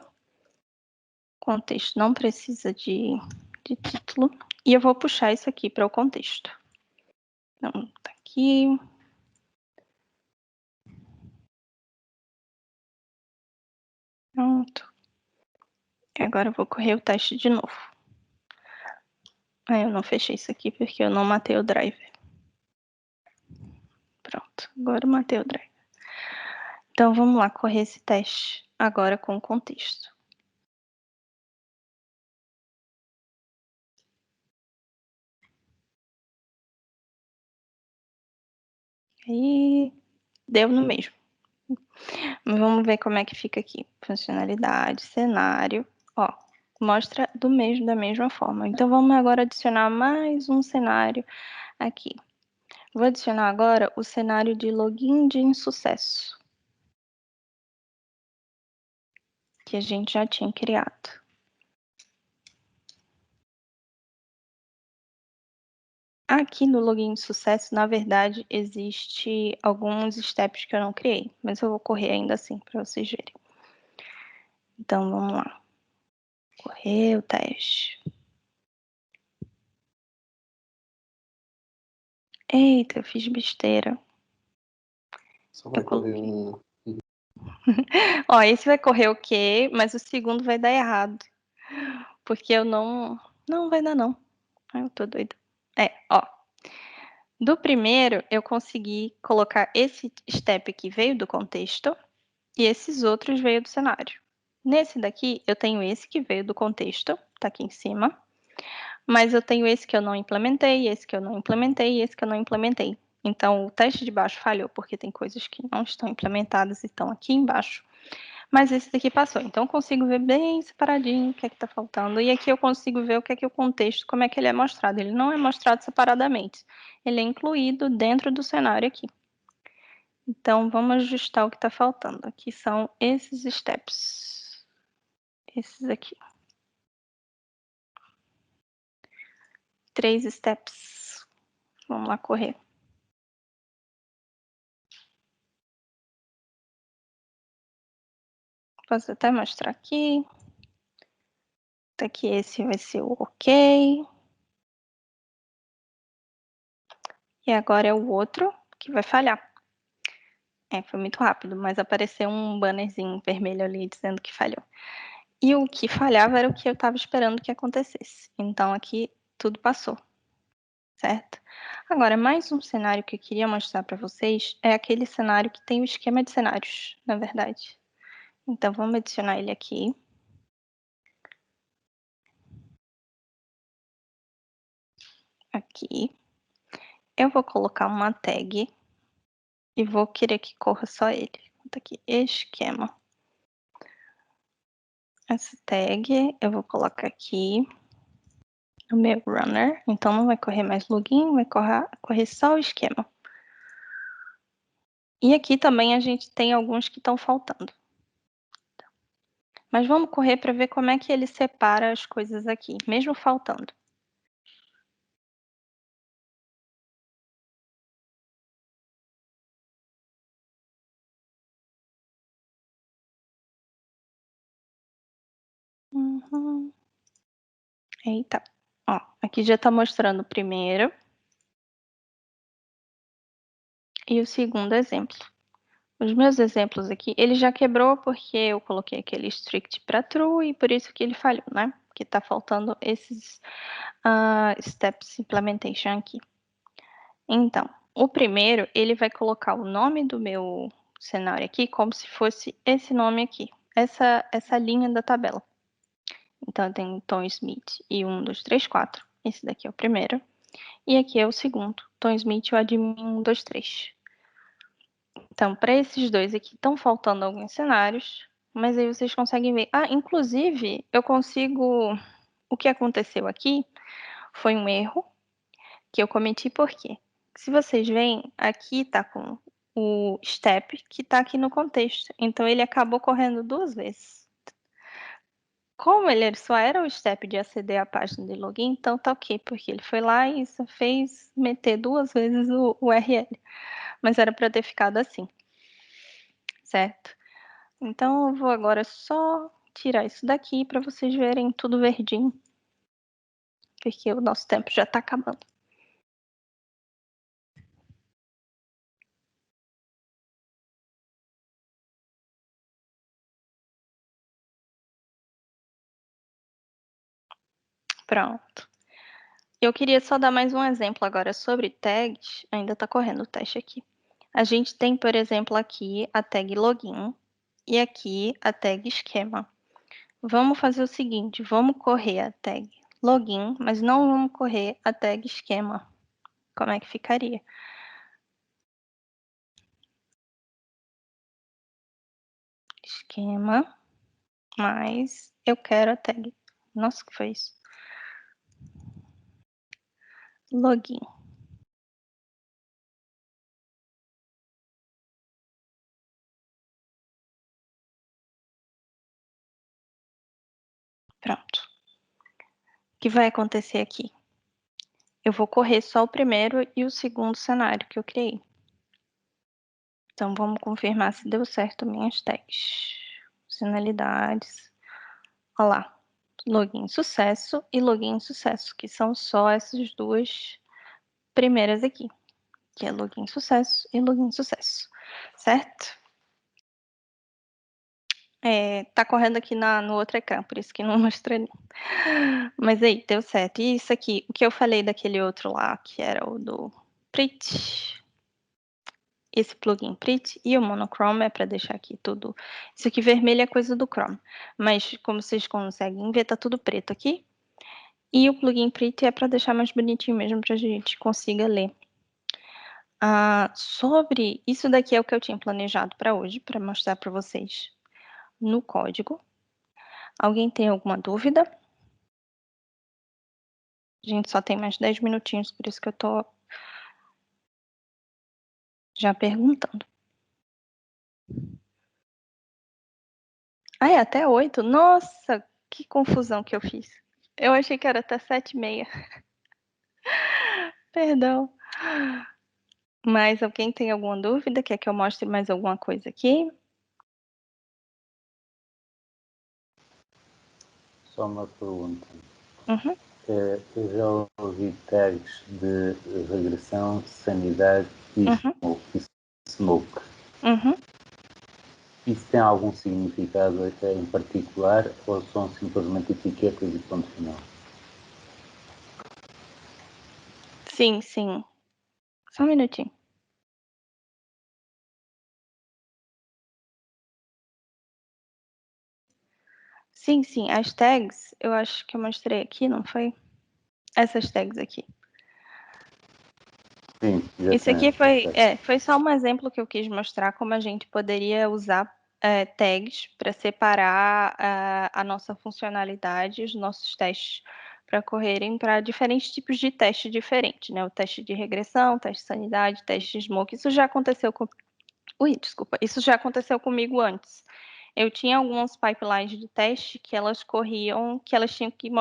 Contexto não precisa de título. E eu vou puxar isso aqui para o contexto. Então, tá aqui. Pronto. E agora eu vou correr o teste de novo. Eu não fechei isso aqui porque eu não matei o driver. Pronto, agora eu matei o driver. Então vamos lá correr esse teste agora com o contexto. Aí deu no mesmo. Vamos ver como é que fica aqui. Funcionalidade, cenário. Ó, mostra da mesma forma. Então vamos agora adicionar mais um cenário aqui. Vou adicionar agora o cenário de login de insucesso, que a gente já tinha criado. Aqui no login de sucesso, na verdade, existe alguns steps que eu não criei, mas eu vou correr ainda assim para vocês verem. Então vamos lá. Correr o teste. Eita, eu fiz besteira. Só vai correr um. Ó, esse vai correr ok, mas o segundo vai dar errado. Porque eu não... Não vai dar não. Ai, eu tô doida. Ó. Do primeiro, eu consegui colocar esse step que veio do contexto e esses outros veio do cenário. Nesse daqui, eu tenho esse que veio do contexto, tá aqui em cima. Mas eu tenho esse que eu não implementei, esse que eu não implementei e esse que eu não implementei. Então, o teste de baixo falhou, porque tem coisas que não estão implementadas e estão aqui embaixo. Mas esse daqui passou. Então, eu consigo ver bem separadinho o que é que está faltando. E aqui eu consigo ver o que é que o contexto, como é que ele é mostrado. Ele não é mostrado separadamente. Ele é incluído dentro do cenário aqui. Então, vamos ajustar o que está faltando. Aqui são esses steps. Esses aqui. 3 steps. Vamos lá correr. Posso até mostrar aqui. Aqui esse vai ser o ok. E agora é o outro que vai falhar. Foi muito rápido, mas apareceu um bannerzinho vermelho ali dizendo que falhou. E o que falhava era o que eu estava esperando que acontecesse. Então aqui tudo passou, certo? Agora, mais um cenário que eu queria mostrar para vocês é aquele cenário que tem o esquema de cenários, na verdade. Então vamos adicionar ele aqui. Aqui. Eu vou colocar uma tag e vou querer que corra só ele. Tá aqui, esquema. Essa tag eu vou colocar aqui no meu runner, então não vai correr mais login, vai correr só o esquema. E aqui também a gente tem alguns que estão faltando. Mas vamos correr para ver como é que ele separa as coisas aqui, mesmo faltando. Eita, ó, aqui já está mostrando o primeiro e o segundo exemplo. Os meus exemplos aqui, ele já quebrou porque eu coloquei aquele strict para true e por isso que ele falhou, né? Porque está faltando esses steps implementation aqui. Então, o primeiro, ele vai colocar o nome do meu cenário aqui como se fosse esse nome aqui, essa linha da tabela. Então, eu tenho Tom Smith e 1, 2, 3, 4. Esse daqui é o primeiro. E aqui é o segundo, Tom Smith e o admin 1, 2, 3. Então, para esses dois aqui, estão faltando alguns cenários, mas aí vocês conseguem ver. Inclusive, eu consigo... O que aconteceu aqui foi um erro que eu cometi, por quê? Se vocês veem, aqui tá com o step que tá aqui no contexto. Então, ele acabou correndo 2 vezes. Como ele só era o step de aceder à página de login, então tá ok, porque ele foi lá e só fez meter 2 vezes o URL. Mas era para ter ficado assim, certo? Então, eu vou agora só tirar isso daqui para vocês verem tudo verdinho, porque o nosso tempo já tá acabando. Pronto. Eu queria só dar mais um exemplo agora sobre tags. Ainda está correndo o teste aqui. A gente tem, por exemplo, aqui a tag login e aqui a tag esquema. Vamos fazer o seguinte, vamos correr a tag login, mas não vamos correr a tag esquema. Como é que ficaria? Esquema, mas eu quero a tag. Nossa, que foi isso? Login. Pronto. O que vai acontecer aqui? Eu vou correr só o primeiro e o segundo cenário que eu criei. Então, vamos confirmar se deu certo minhas tags. Funcionalidades. Olha lá. Login sucesso e login sucesso, que são só essas duas primeiras aqui. Que é login sucesso e login sucesso. Certo? Tá correndo aqui no outro ecrã, por isso que não mostrei. Mas aí, deu certo. E isso aqui, o que eu falei daquele outro lá, que era o do Pretty. Esse plugin Pretty e o Monochrome é para deixar aqui tudo. Isso aqui vermelho é coisa do Chrome. Mas como vocês conseguem ver, tá tudo preto aqui. E o plugin Pretty é para deixar mais bonitinho mesmo, para a gente consiga ler. Sobre isso daqui é o que eu tinha planejado para hoje, para mostrar para vocês no código. Alguém tem alguma dúvida? A gente só tem mais 10 minutinhos, por isso que eu tô já perguntando. É até 8? Nossa, que confusão que eu fiz. Eu achei que era até 7h30. Perdão. Mas alguém tem alguma dúvida? Quer que eu mostre mais alguma coisa aqui? Só uma pergunta. Uhum. Eu já ouvi tags de regressão, sanidade e smoke. Uhum. Isso tem algum significado em particular ou são simplesmente etiquetas e ponto final? Sim, sim. Só um minutinho. Sim, sim. As tags, eu acho que eu mostrei aqui, não foi? Essas tags aqui. Sim, já Isso aqui foi só um exemplo que eu quis mostrar como a gente poderia usar tags para separar a nossa funcionalidade, os nossos testes, para correrem para diferentes tipos de teste diferentes, né? O teste de regressão, teste de sanidade, teste de smoke. Isso já aconteceu com... Ui, desculpa. Isso já aconteceu comigo antes. Eu tinha algumas pipelines de teste que elas corriam, que elas tinham que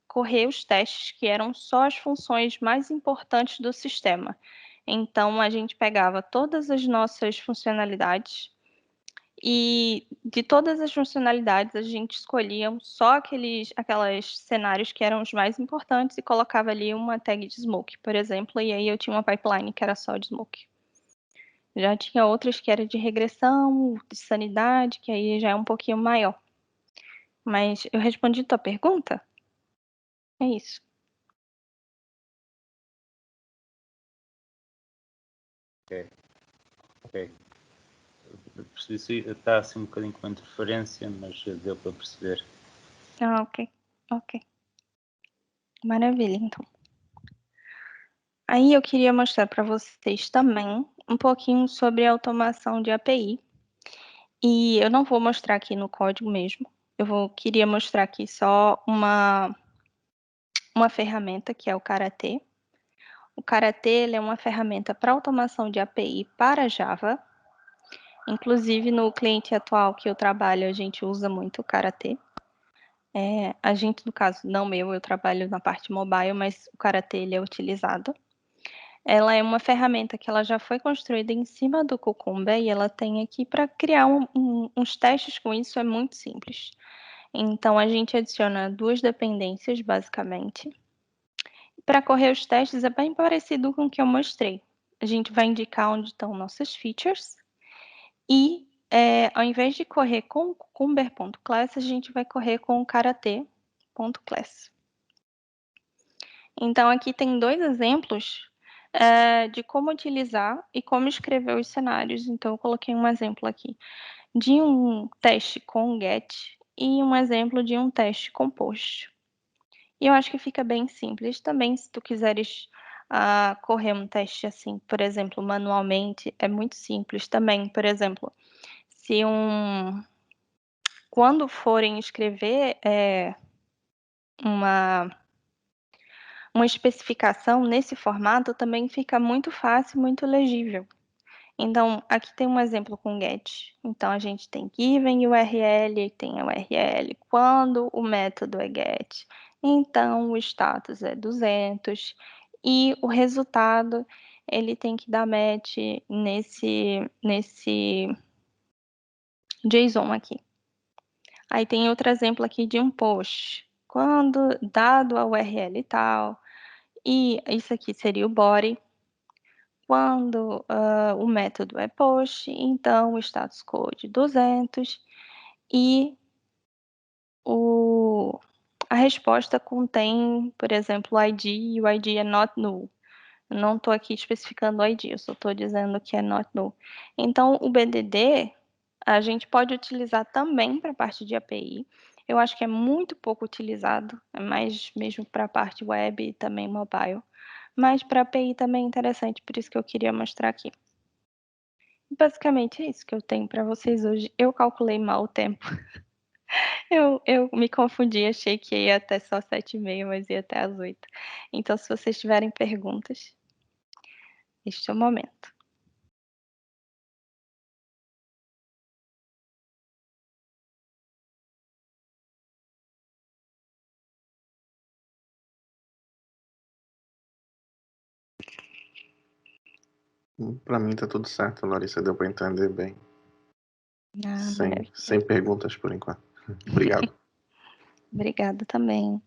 correr os testes que eram só as funções mais importantes do sistema. Então, a gente pegava todas as nossas funcionalidades e de todas as funcionalidades a gente escolhia só aqueles cenários que eram os mais importantes e colocava ali uma tag de smoke, por exemplo, e aí eu tinha uma pipeline que era só de smoke. Já tinha outras que era de regressão, de sanidade, que aí já é um pouquinho maior. Mas eu respondi tua pergunta? É isso. Ok. Está assim um bocadinho com interferência, mas deu para perceber. Ok. Maravilha, então. Aí eu queria mostrar para vocês também um pouquinho sobre a automação de API. E eu não vou mostrar aqui no código mesmo. Queria mostrar aqui só uma ferramenta que é o Karatê. O Karatê ele é uma ferramenta para automação de API para Java. Inclusive, no cliente atual que eu trabalho, a gente usa muito o Karatê. A gente, no caso, não eu trabalho na parte mobile, mas o Karatê ele é utilizado. Ela é uma ferramenta que ela já foi construída em cima do Cucumber e ela tem aqui para criar uns testes com isso, é muito simples. Então, a gente adiciona 2 dependências, basicamente. Para correr os testes é bem parecido com o que eu mostrei. A gente vai indicar onde estão nossas features e, ao invés de correr com cucumber.class, a gente vai correr com karatê.class. Então, aqui tem 2 exemplos de como utilizar e como escrever os cenários. Então, eu coloquei um exemplo aqui de um teste com get e um exemplo de um teste com post. E eu acho que fica bem simples também, se tu quiseres correr um teste assim, por exemplo, manualmente, é muito simples também. Por exemplo, se quando forem escrever uma especificação nesse formato, também fica muito fácil, muito legível. Então, aqui tem um exemplo com get. Então, a gente tem given URL, tem a URL quando o método é get. Então, o status é 200 e o resultado ele tem que dar match nesse JSON aqui. Aí tem outro exemplo aqui de um post. Quando dado a URL e tal, e isso aqui seria o body. Quando o método é post, então o status code 200 e a resposta contém, por exemplo, o ID e o ID é not null. Eu não estou aqui especificando o ID, eu só estou dizendo que é not null. Então, o BDD a gente pode utilizar também para a parte de API. Eu acho que é muito pouco utilizado, é mais mesmo para a parte web e também mobile. Mas para API também é interessante, por isso que eu queria mostrar aqui. Basicamente é isso que eu tenho para vocês hoje. Eu calculei mal o tempo. Eu me confundi, achei que ia até só 7h30, mas ia até às 8. Então, se vocês tiverem perguntas, este é o momento. Para mim tá tudo certo, Larissa, deu para entender bem. Sem perguntas por enquanto. Obrigado. Obrigada também.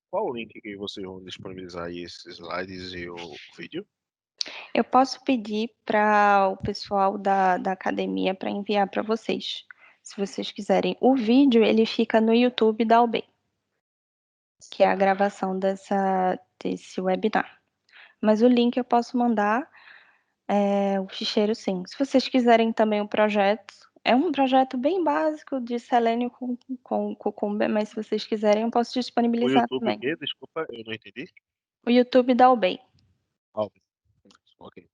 Qual o link que vocês vão disponibilizar aí, esses slides e o vídeo? Eu posso pedir para o pessoal da academia para enviar para vocês, se vocês quiserem. O vídeo, ele fica no YouTube da UB, que é a gravação desse webinar. Mas o link eu posso mandar, o ficheiro sim. Se vocês quiserem também o projeto, é um projeto bem básico de Selenium com Cucumber, mas se vocês quiserem eu posso disponibilizar o YouTube também. quê? Desculpa, eu não entendi. O YouTube da UB. Ok.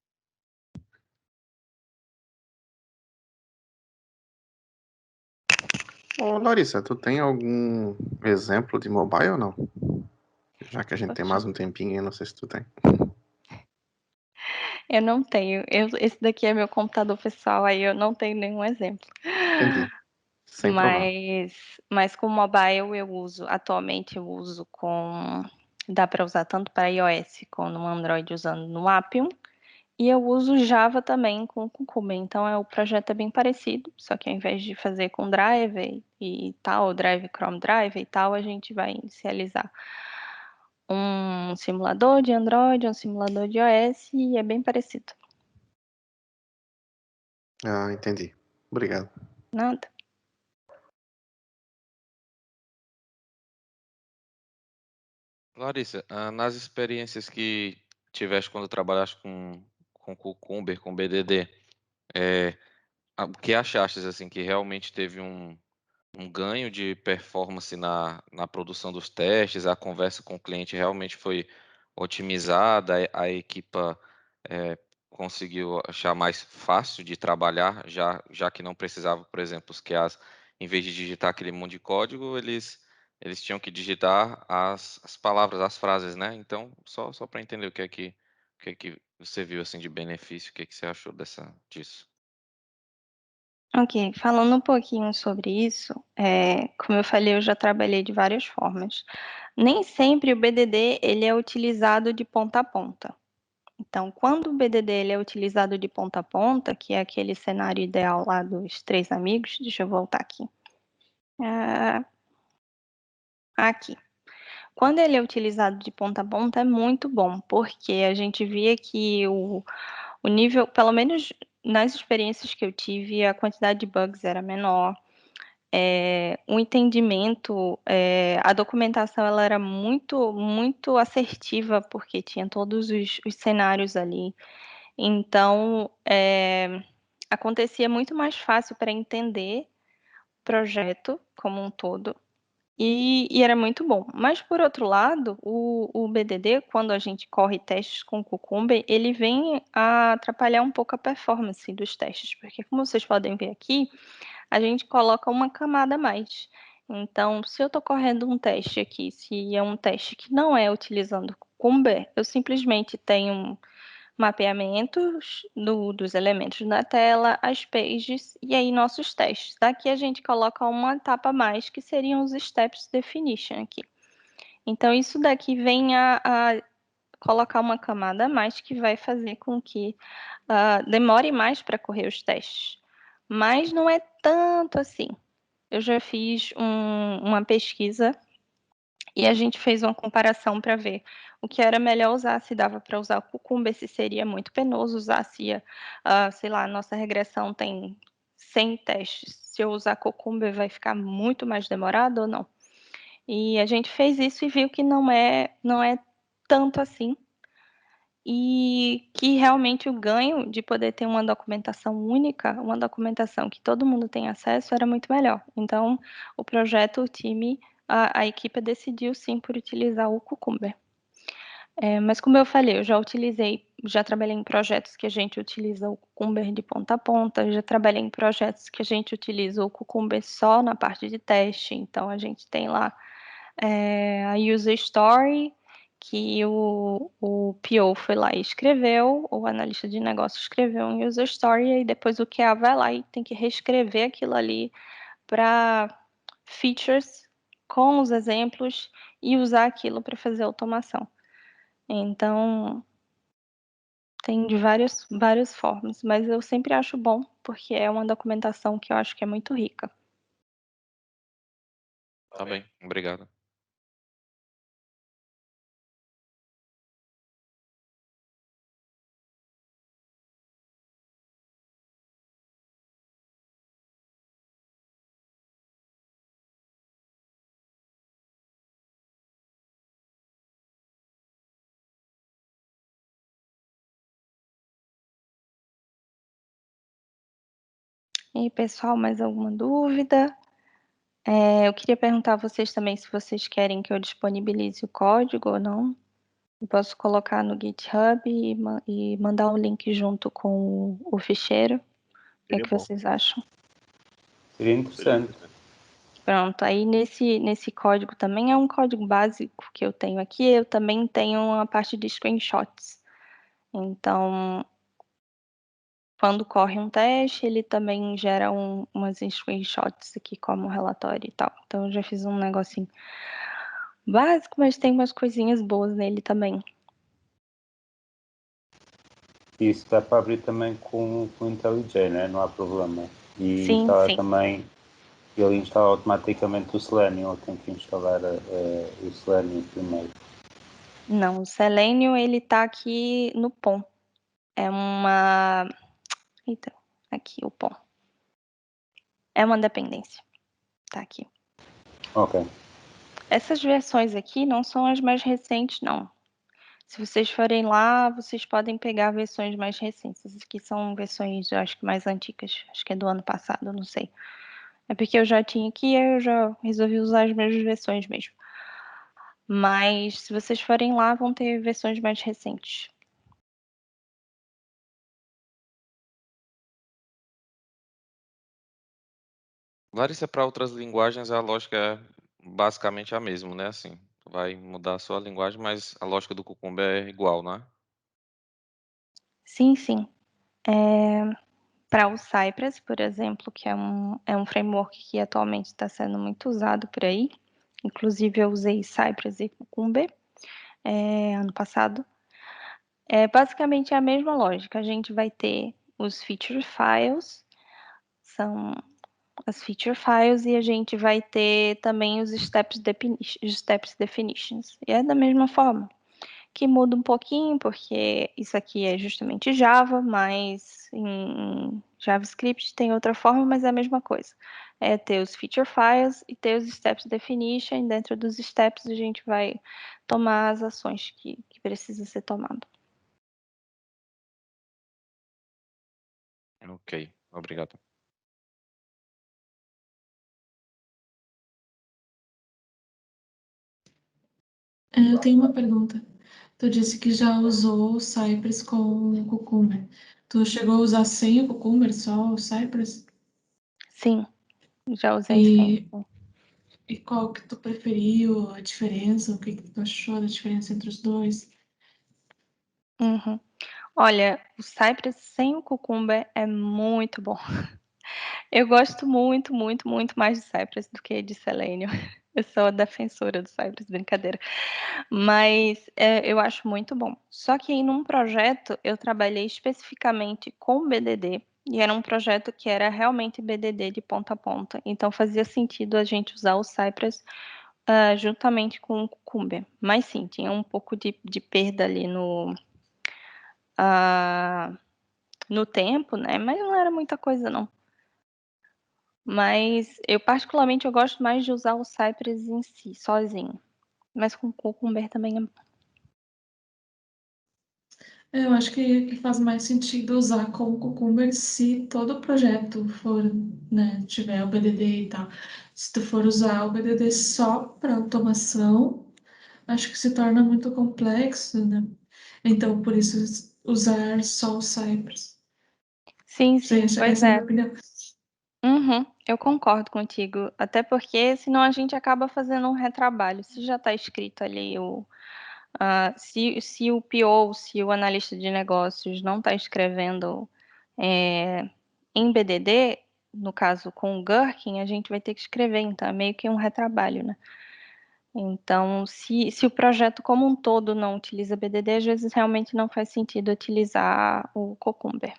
Ô, Larissa, tu tem algum exemplo de mobile ou não? Já que a gente tem mais um tempinho, eu não sei se tu tem. Eu não tenho. Esse daqui é meu computador pessoal, aí eu não tenho nenhum exemplo. Entendi. Sem problema. Mas com mobile atualmente eu uso dá para usar tanto para iOS como no Android usando no Appium, e eu uso Java também com Cucumber, então o projeto é bem parecido, só que ao invés de fazer com Drive e tal, Drive Chrome Drive e tal, a gente vai inicializar um simulador de Android, um simulador de iOS, e é bem parecido. Ah, entendi. Obrigado. Nada. Larissa, nas experiências que tiveste quando trabalhaste com Cucumber, com BDD, o que achaste assim que realmente teve um ganho de performance na produção dos testes, a conversa com o cliente realmente foi otimizada, a equipa conseguiu achar mais fácil de trabalhar, já que não precisava, por exemplo, os QAs, em vez de digitar aquele monte de código, eles tinham que digitar as palavras, as frases, né? Então, só para entender o que é que você viu assim de benefício, o que é que você achou disso? Ok, falando um pouquinho sobre isso, como eu falei, eu já trabalhei de várias formas. Nem sempre o BDD ele é utilizado de ponta a ponta. Então, quando o BDD ele é utilizado de ponta a ponta, que é aquele cenário ideal lá dos 3 amigos, deixa eu voltar aqui. Aqui. Quando ele é utilizado de ponta a ponta é muito bom, porque a gente via que o nível, pelo menos nas experiências que eu tive, a quantidade de bugs era menor. O entendimento, a documentação ela era muito assertiva, porque tinha todos os cenários ali. Então, acontecia muito mais fácil para entender o projeto como um todo. E era muito bom. Mas, por outro lado, o BDD, quando a gente corre testes com o Cucumber, ele vem a atrapalhar um pouco a performance dos testes, porque, como vocês podem ver aqui, a gente coloca uma camada a mais. Então, se eu estou correndo um teste aqui, se é um teste que não é utilizando Cucumber, eu simplesmente tenho mapeamentos dos elementos na tela, as pages e aí nossos testes. Daqui a gente coloca uma etapa a mais, que seriam os steps definition aqui. Então, isso daqui vem a colocar uma camada a mais que vai fazer com que demore mais para correr os testes. Mas não é tanto assim. Eu já fiz uma pesquisa e a gente fez uma comparação para ver o que era melhor usar, se dava para usar o Cucumber, se seria muito penoso usar, se, sei lá, a nossa regressão tem 100 testes, se eu usar Cucumber vai ficar muito mais demorado ou não. E a gente fez isso e viu que não é tanto assim, e que realmente o ganho de poder ter uma documentação única, uma documentação que todo mundo tem acesso, era muito melhor. Então, o projeto, o time, a equipe decidiu sim por utilizar o Cucumber. Mas como eu falei, eu já trabalhei em projetos que a gente utiliza o Cucumber de ponta a ponta, já trabalhei em projetos que a gente utiliza o Cucumber só na parte de teste, então a gente tem lá a user story, que o PO foi lá e escreveu, o analista de negócio escreveu um user story, e depois o QA vai lá e tem que reescrever aquilo ali para features com os exemplos e usar aquilo para fazer automação. Então, tem de várias formas, mas eu sempre acho bom, porque é uma documentação que eu acho que é muito rica. Tá bem, obrigado. E aí, pessoal, mais alguma dúvida? Eu queria perguntar a vocês também se vocês querem que eu disponibilize o código ou não. Eu posso colocar no GitHub e mandar o link junto com o ficheiro. O que é que vocês acham? Seria interessante. Pronto, aí nesse código também é um código básico que eu tenho aqui, eu também tenho uma parte de screenshots. Então, quando corre um teste, ele também gera umas screenshots aqui como relatório e tal. Então, eu já fiz um negocinho básico, mas tem umas coisinhas boas nele também. Isso dá para abrir também com o IntelliJ, né? Não há problema. E Sim, instala sim. também, ele instala automaticamente o Selenium, ele tem que instalar o Selenium primeiro. Não, o Selenium, ele tá aqui no POM. É uma... Eita, aqui o POM. É uma dependência. Tá aqui. Ok. Essas versões aqui não são as mais recentes, não. Se vocês forem lá, vocês podem pegar versões mais recentes. Essas aqui são versões, eu acho que mais antigas. Acho que é do ano passado, não sei. É porque eu já tinha aqui e eu já resolvi usar as mesmas versões mesmo. Mas se vocês forem lá, vão ter versões mais recentes. Larissa, para outras linguagens, a lógica é basicamente a mesma, né? Assim, vai mudar só a linguagem, mas a lógica do Cucumber é igual, né? Sim, sim. Para o Cypress, por exemplo, que é um framework que atualmente está sendo muito usado por aí. Inclusive, eu usei Cypress e Cucumber ano passado. É basicamente a mesma lógica. A gente vai ter os feature files, são as feature files, e a gente vai ter também os steps definitions. E é da mesma forma. que muda um pouquinho, porque isso aqui é justamente Java, mas em JavaScript tem outra forma, mas é a mesma coisa. É ter os feature files e ter os steps definition, e dentro dos steps a gente vai tomar as ações que precisa ser tomado. Ok, obrigado. Eu tenho uma pergunta. Tu disse que já usou o Cypress com o Cucumber. Tu chegou a usar sem o Cucumber, só o Cypress? Sim, já usei sim. E qual que tu preferiu, a diferença? O que tu achou da diferença entre os dois? Uhum. Olha, o Cypress sem o Cucumber é muito bom. Eu gosto muito, muito, muito mais de Cypress do que de Selenium. Eu sou a defensora do Cypress, brincadeira. Mas eu acho muito bom. Só que num projeto eu trabalhei especificamente com BDD, e era um projeto que era realmente BDD de ponta a ponta. Então fazia sentido a gente usar o Cypress juntamente com o Cucumber. Mas sim, tinha um pouco de perda ali no tempo, né? Mas não era muita coisa, não. Mas eu particularmente eu gosto mais de usar o Cypress em si, sozinho. Mas com Cucumber também é bom. Eu acho que faz mais sentido usar com o Cucumber se todo o projeto for, né, tiver o BDD e tal. Se tu for usar o BDD só para automação, acho que se torna muito complexo, né? Então, por isso, usar só o Cypress. Sim, sim, pois Essa é a minha é. opinião. Uhum, eu concordo contigo. Até porque senão a gente acaba fazendo um retrabalho. Se já está escrito ali se o PO, se o analista de negócios não está escrevendo em BDD, no caso com o Gherkin, a gente vai ter que escrever, então é meio que um retrabalho, né? Então, se o projeto como um todo não utiliza BDD, às vezes realmente não faz sentido utilizar o Cucumber.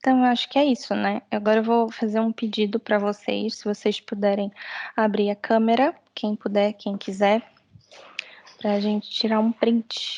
Então, eu acho que é isso, né? Agora eu vou fazer um pedido para vocês, se vocês puderem abrir a câmera, quem puder, quem quiser, para a gente tirar um print.